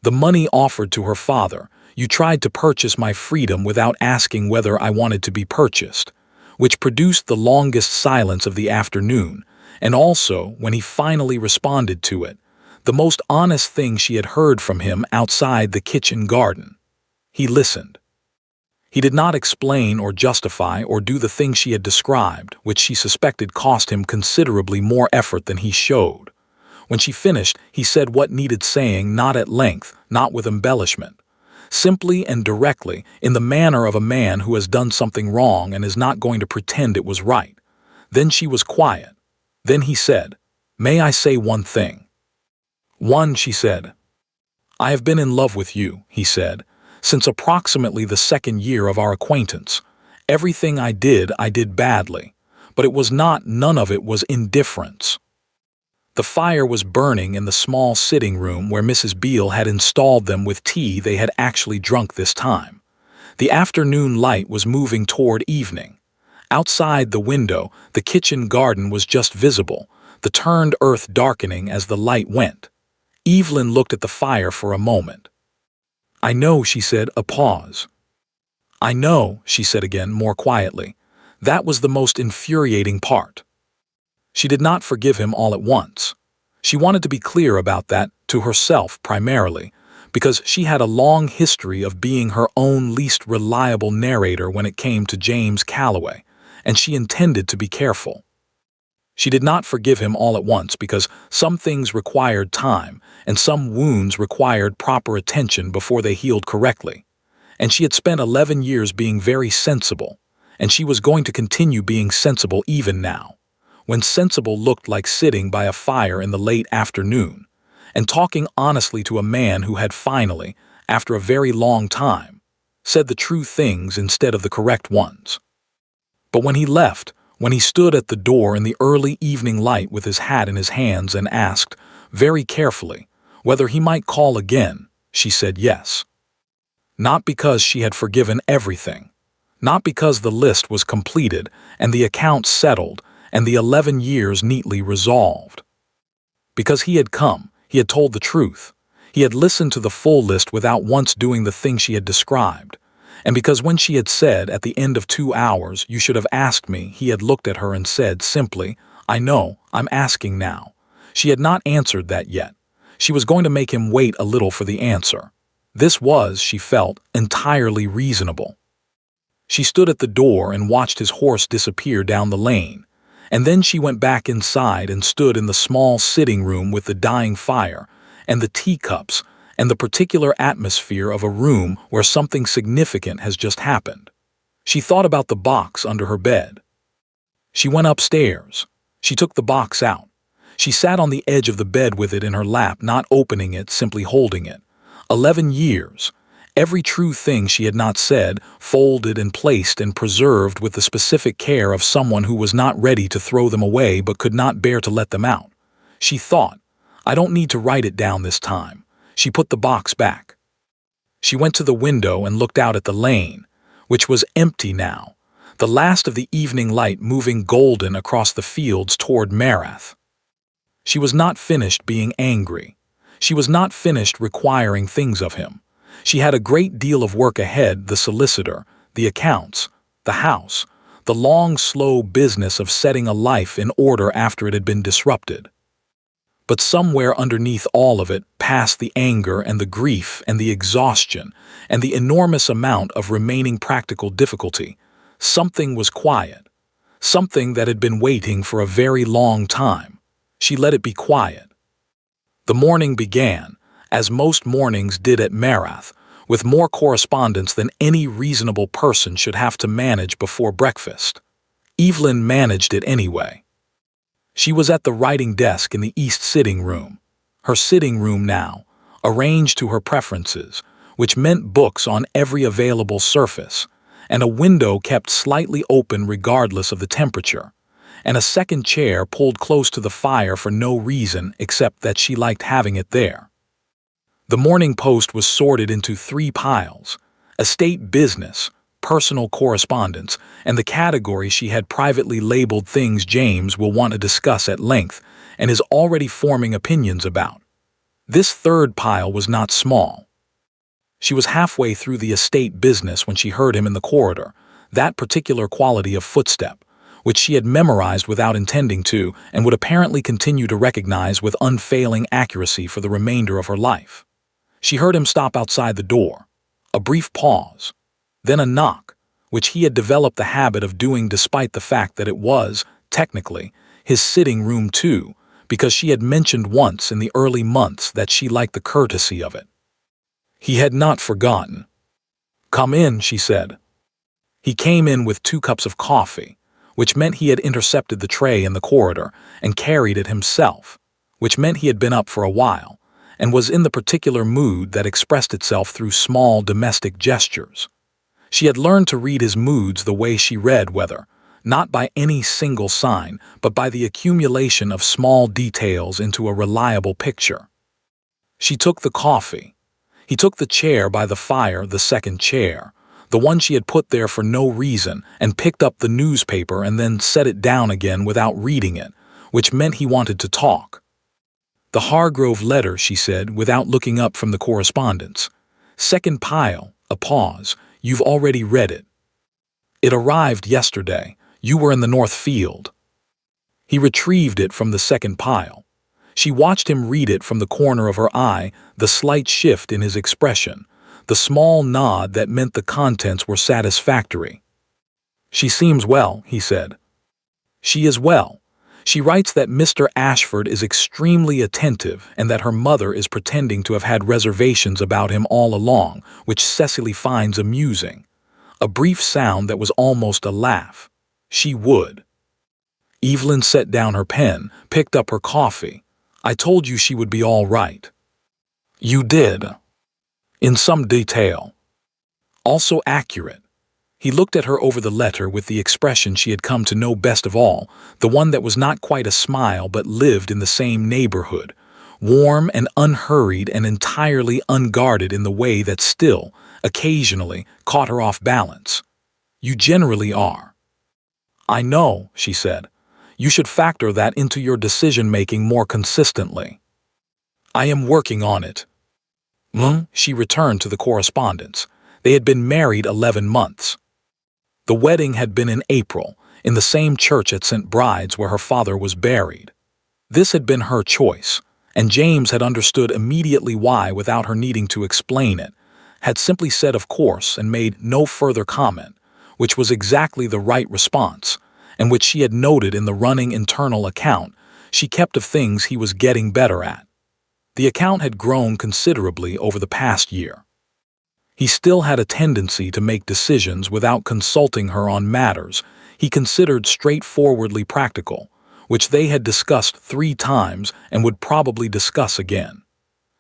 The money offered to her father. "You tried to purchase my freedom without asking whether I wanted to be purchased," which produced the longest silence of the afternoon, and also, when he finally responded to it, the most honest thing she had heard from him outside the kitchen garden. He listened. He did not explain or justify or do the thing she had described, which she suspected cost him considerably more effort than he showed. When she finished, he said what needed saying, not at length, not with embellishment. Simply and directly, in the manner of a man who has done something wrong and is not going to pretend it was right. Then she was quiet. Then he said, "May I say one thing?" "One," she said. "I have been in love with you," he said, "since approximately the 2nd year of our acquaintance. Everything I did badly, but it was not, none of it was indifference." The fire was burning in the small sitting room where Mrs. Beale had installed them with tea they had actually drunk this time. The afternoon light was moving toward evening. Outside the window, the kitchen garden was just visible, the turned earth darkening as the light went. Evelyn looked at the fire for a moment. "I know," she said, a pause. "I know," she said again, more quietly. That was the most infuriating part. She did not forgive him all at once. She wanted to be clear about that, to herself primarily, because she had a long history of being her own least reliable narrator when it came to James Calloway, and she intended to be careful. She did not forgive him all at once because some things required time and some wounds required proper attention before they healed correctly. And she had spent 11 years being very sensible, and she was going to continue being sensible even now, when sensible looked like sitting by a fire in the late afternoon and talking honestly to a man who had finally, after a very long time, said the true things instead of the correct ones. But when he left, when he stood at the door in the early evening light with his hat in his hands and asked, very carefully, whether he might call again, she said yes. Not because she had forgiven everything, not because the list was completed and the account settled and the 11 years neatly resolved. Because he had come, he had told the truth. He had listened to the full list without once doing the thing she had described. And because when she had said at the end of 2 hours, "You should have asked me," he had looked at her and said simply, "I know, I'm asking now." She had not answered that yet. She was going to make him wait a little for the answer. This was, she felt, entirely reasonable. She stood at the door and watched his horse disappear down the lane, and then she went back inside and stood in the small sitting room with the dying fire and the teacups and the particular atmosphere of a room where something significant has just happened. She thought about the box under her bed. She went upstairs. She took the box out. She sat on the edge of the bed with it in her lap, not opening it, simply holding it. 11 years. Every true thing she had not said, folded and placed and preserved with the specific care of someone who was not ready to throw them away but could not bear to let them out. She thought, I don't need to write it down this time. She put the box back. She went to the window and looked out at the lane, which was empty now, the last of the evening light moving golden across the fields toward Marath. She was not finished being angry. She was not finished requiring things of him. She had a great deal of work ahead, the solicitor, the accounts, the house, the long, slow business of setting a life in order after it had been disrupted. But somewhere underneath all of it, past the anger and the grief and the exhaustion and the enormous amount of remaining practical difficulty, something was quiet, something that had been waiting for a very long time. She let it be quiet. The morning began, as most mornings did at Marath, with more correspondence than any reasonable person should have to manage before breakfast. Evelyn managed it anyway. She was at the writing desk in the east sitting room, her sitting room now, arranged to her preferences, which meant books on every available surface, and a window kept slightly open regardless of the temperature, and a second chair pulled close to the fire for no reason except that she liked having it there. The Morning Post was sorted into 3 piles: estate business, personal correspondence, and the category she had privately labeled things James will want to discuss at length and is already forming opinions about. This third pile was not small. She was halfway through the estate business when she heard him in the corridor, that particular quality of footstep, which she had memorized without intending to and would apparently continue to recognize with unfailing accuracy for the remainder of her life. She heard him stop outside the door. A brief pause. Then a knock, which he had developed the habit of doing despite the fact that it was, technically, his sitting room too, because she had mentioned once in the early months that she liked the courtesy of it. He had not forgotten. "Come in," she said. He came in with 2 cups of coffee, which meant he had intercepted the tray in the corridor and carried it himself, which meant he had been up for a while, and was in the particular mood that expressed itself through small domestic gestures. She had learned to read his moods the way she read weather, not by any single sign, but by the accumulation of small details into a reliable picture. She took the coffee. He took the chair by the fire, the second chair, the one she had put there for no reason, and picked up the newspaper and then set it down again without reading it, which meant he wanted to talk. "The Hargrove letter," she said, without looking up from the correspondence. "Second pile," a pause. "You've already read it." "It arrived yesterday. You were in the North Field." He retrieved it from the second pile. She watched him read it from the corner of her eye, the slight shift in his expression, the small nod that meant the contents were satisfactory. "She seems well," he said. "She is well. She writes that Mr. Ashford is extremely attentive and that her mother is pretending to have had reservations about him all along, which Cecily finds amusing. A brief sound that was almost a laugh. She would. Evelyn set down her pen, picked up her coffee. I told you she would be all right. You did. In some detail. Also accurate. He looked at her over the letter with the expression she had come to know best of all, the one that was not quite a smile but lived in the same neighborhood, warm and unhurried and entirely unguarded in the way that still, occasionally, caught her off balance. You generally are. I know, she said. You should factor that into your decision-making more consistently. I am working on it. She returned to the correspondence. They had been married 11 months. The wedding had been in April, in the same church at St. Bride's where her father was buried. This had been her choice, and James had understood immediately why without her needing to explain it, had simply said of course and made no further comment, which was exactly the right response, and which she had noted in the running internal account she kept of things he was getting better at. The account had grown considerably over the past year. He still had a tendency to make decisions without consulting her on matters he considered straightforwardly practical, which they had discussed 3 times and would probably discuss again.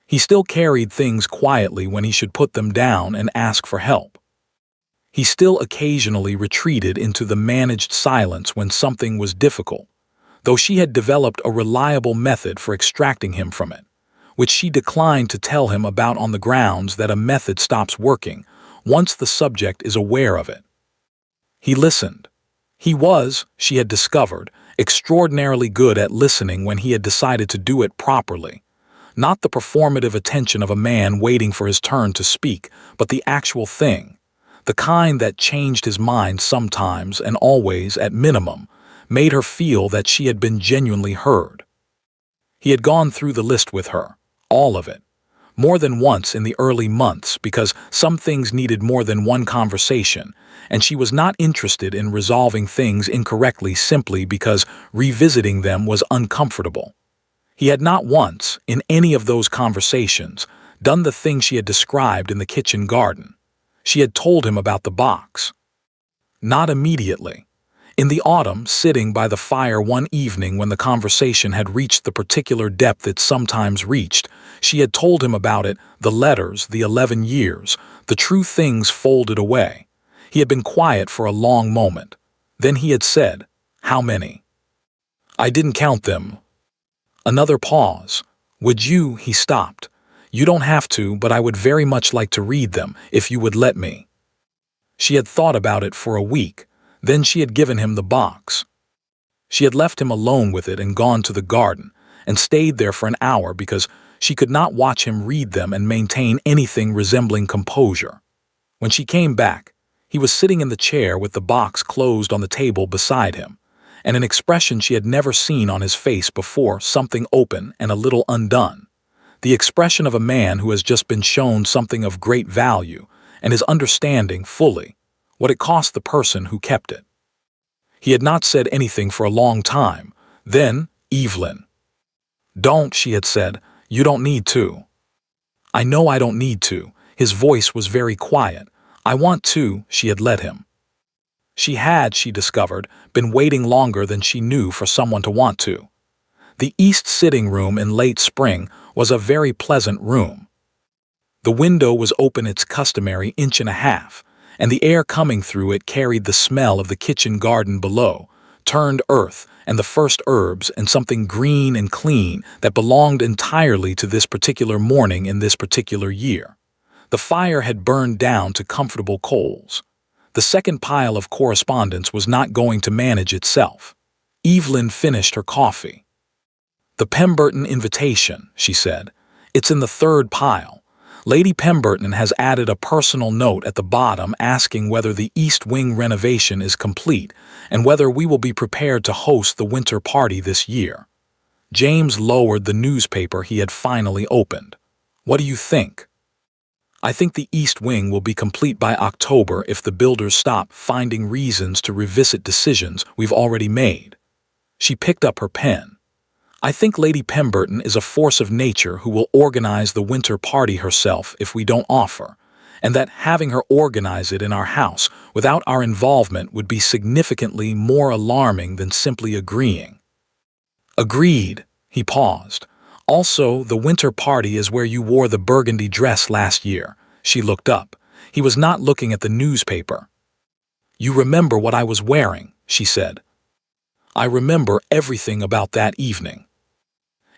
He still carried things quietly when he should put them down and ask for help. He still occasionally retreated into the managed silence when something was difficult, though she had developed a reliable method for extracting him from it, which she declined to tell him about on the grounds that a method stops working once the subject is aware of it. He listened. He was, she had discovered, extraordinarily good at listening when he had decided to do it properly. Not the performative attention of a man waiting for his turn to speak, but the actual thing, the kind that changed his mind sometimes and always, at minimum, made her feel that she had been genuinely heard. He had gone through the list with her. All of it. More than once in the early months because some things needed more than one conversation, and she was not interested in resolving things incorrectly simply because revisiting them was uncomfortable. He had not once, in any of those conversations, done the thing she had described in the kitchen garden. She had told him about the box. Not immediately. In the autumn, sitting by the fire one evening when the conversation had reached the particular depth it sometimes reached, she had told him about it, the letters, the 11 years, the true things folded away. He had been quiet for a long moment. Then he had said, "How many?" "I didn't count them." Another pause. "Would you?" He stopped. "You don't have to, but I would very much like to read them, if you would let me." She had thought about it for a week. Then she had given him the box. She had left him alone with it and gone to the garden, and stayed there for an hour because she could not watch him read them and maintain anything resembling composure. When she came back, he was sitting in the chair with the box closed on the table beside him, and an expression she had never seen on his face before, something open and a little undone. The expression of a man who has just been shown something of great value and is understanding fully what it cost the person who kept it. He had not said anything for a long time. Then, "Evelyn." "Don't," she had said. "You don't need to." "I know I don't need to." His voice was very quiet. "I want to," she had let him. She had, she discovered, been waiting longer than she knew for someone to want to. The east sitting room in late spring was a very pleasant room. The window was open its customary 1.5 inches, and the air coming through it carried the smell of the kitchen garden below, turned earth and the first herbs and something green and clean that belonged entirely to this particular morning in this particular year. The fire had burned down to comfortable coals. The second pile of correspondence was not going to manage itself. Evelyn finished her coffee. "The Pemberton invitation," she said. "It's in the 3rd pile. Lady Pemberton has added a personal note at the bottom asking whether the East Wing renovation is complete and whether we will be prepared to host the winter party this year." James lowered the newspaper he had finally opened. "What do you think?" "I think the East Wing will be complete by October if the builders stop finding reasons to revisit decisions we've already made." She picked up her pen. "I think Lady Pemberton is a force of nature who will organize the winter party herself if we don't offer, and that having her organize it in our house without our involvement would be significantly more alarming than simply agreeing." "Agreed." He paused. "Also, the winter party is where you wore the burgundy dress last year." She looked up. He was not looking at the newspaper. "You remember what I was wearing," she said. "I remember everything about that evening,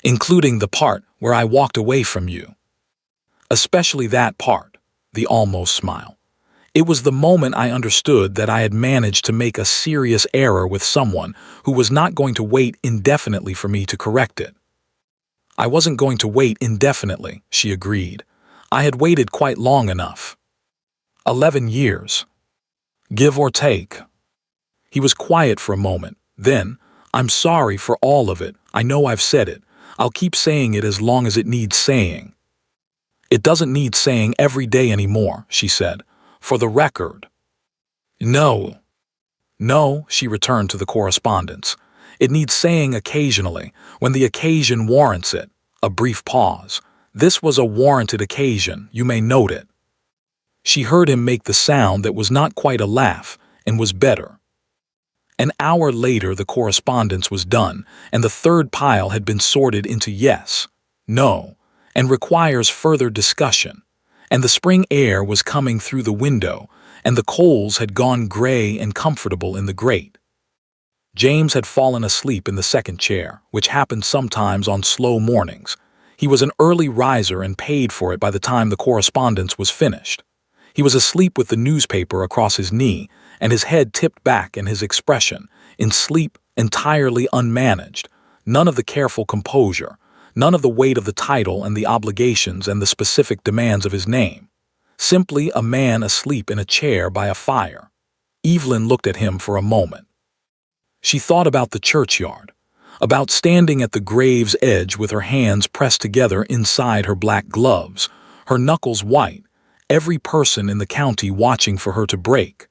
including the part where I walked away from you. Especially that part," the almost smile. "It was the moment I understood that I had managed to make a serious error with someone who was not going to wait indefinitely for me to correct it." "I wasn't going to wait indefinitely," she agreed. "I had waited quite long enough. 11 years. Give or take." He was quiet for a moment. Then, "I'm sorry for all of it. I know I've said it. I'll keep saying it as long as it needs saying." "It doesn't need saying every day anymore," she said. "For the record." "No." "No," she returned to the correspondence. "It needs saying occasionally, when the occasion warrants it." A brief pause. "This was a warranted occasion, you may note it." She heard him make the sound that was not quite a laugh, and was better. An hour later the correspondence was done, and the third pile had been sorted into yes, no, and requires further discussion, and the spring air was coming through the window, and the coals had gone gray and comfortable in the grate. James had fallen asleep in the second chair, which happened sometimes on slow mornings. He was an early riser and paid for it by the time the correspondence was finished. He was asleep with the newspaper across his knee, and his head tipped back, and his expression, in sleep, entirely unmanaged, none of the careful composure, none of the weight of the title and the obligations and the specific demands of his name. Simply a man asleep in a chair by a fire. Evelyn looked at him for a moment. She thought about the churchyard, about standing at the grave's edge with her hands pressed together inside her black gloves, her knuckles white, every person in the county watching for her to break,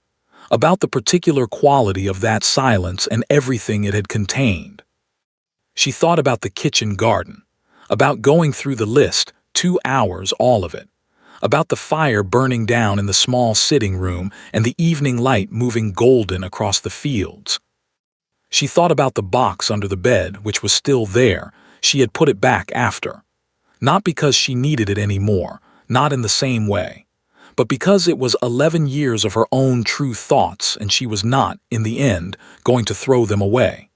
about the particular quality of that silence and everything it had contained. She thought about the kitchen garden, about going through the list, 2 hours, all of it, about the fire burning down in the small sitting room and the evening light moving golden across the fields. She thought about the box under the bed, which was still there. She had put it back after. Not because she needed it anymore, not in the same way, but because it was 11 years of her own true thoughts, and she was not, in the end, going to throw them away.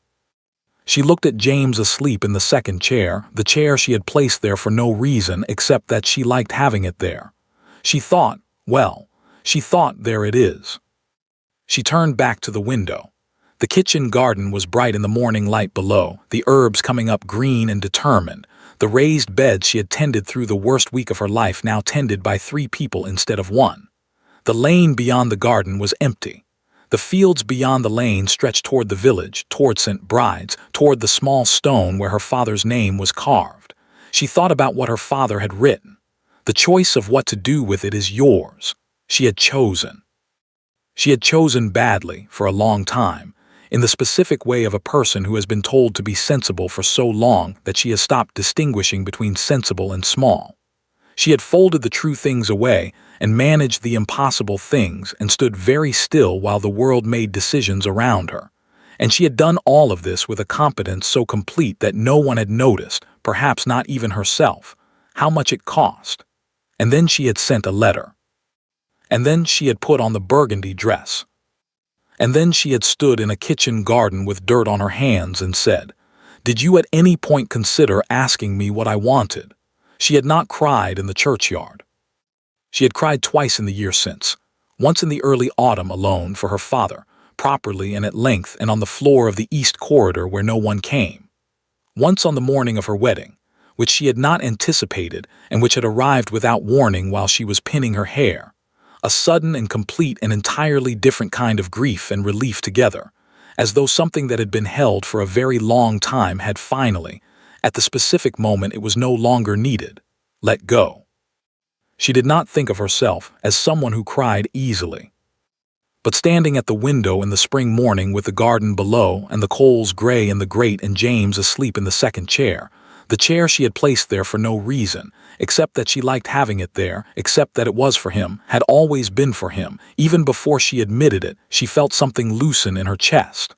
She looked at James asleep in the second chair, the chair she had placed there for no reason except that she liked having it there. She thought, well, she thought, there it is. She turned back to the window. The kitchen garden was bright in the morning light below, the herbs coming up green and determined, the raised beds she had tended through the worst week of her life now tended by 3 people instead of 1. The lane beyond the garden was empty. The fields beyond the lane stretched toward the village, toward St. Bride's, toward the small stone where her father's name was carved. She thought about what her father had written. The choice of what to do with it is yours. She had chosen. She had chosen badly for a long time, in the specific way of a person who has been told to be sensible for so long that she has stopped distinguishing between sensible and small. She had folded the true things away and managed the impossible things and stood very still while the world made decisions around her. And she had done all of this with a competence so complete that no one had noticed, perhaps not even herself, how much it cost. And then she had sent a letter. And then she had put on the burgundy dress. And then she had stood in a kitchen garden with dirt on her hands and said, "Did you at any point consider asking me what I wanted?" She had not cried in the churchyard. She had cried twice in the year since, once in the early autumn alone for her father, properly and at length and on the floor of the east corridor where no one came. Once on the morning of her wedding, which she had not anticipated and which had arrived without warning while she was pinning her hair. A sudden and complete and entirely different kind of grief and relief together, as though something that had been held for a very long time had finally, at the specific moment it was no longer needed, let go. She did not think of herself as someone who cried easily. But standing at the window in the spring morning with the garden below and the coals gray in the grate and James asleep in the second chair, the chair she had placed there for no reason, except that she liked having it there, except that it was for him, had always been for him, even before she admitted it, she felt something loosen in her chest.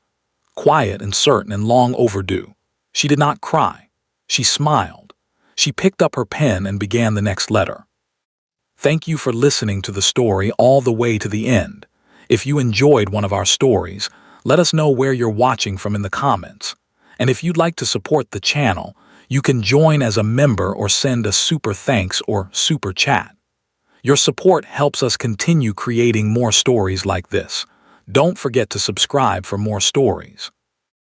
Quiet and certain and long overdue. She did not cry. She smiled. She picked up her pen and began the next letter. Thank you for listening to the story all the way to the end. If you enjoyed one of our stories, let us know where you're watching from in the comments. And if you'd like to support the channel, you can join as a member or send a super thanks or super chat. Your support helps us continue creating more stories like this. Don't forget to subscribe for more stories.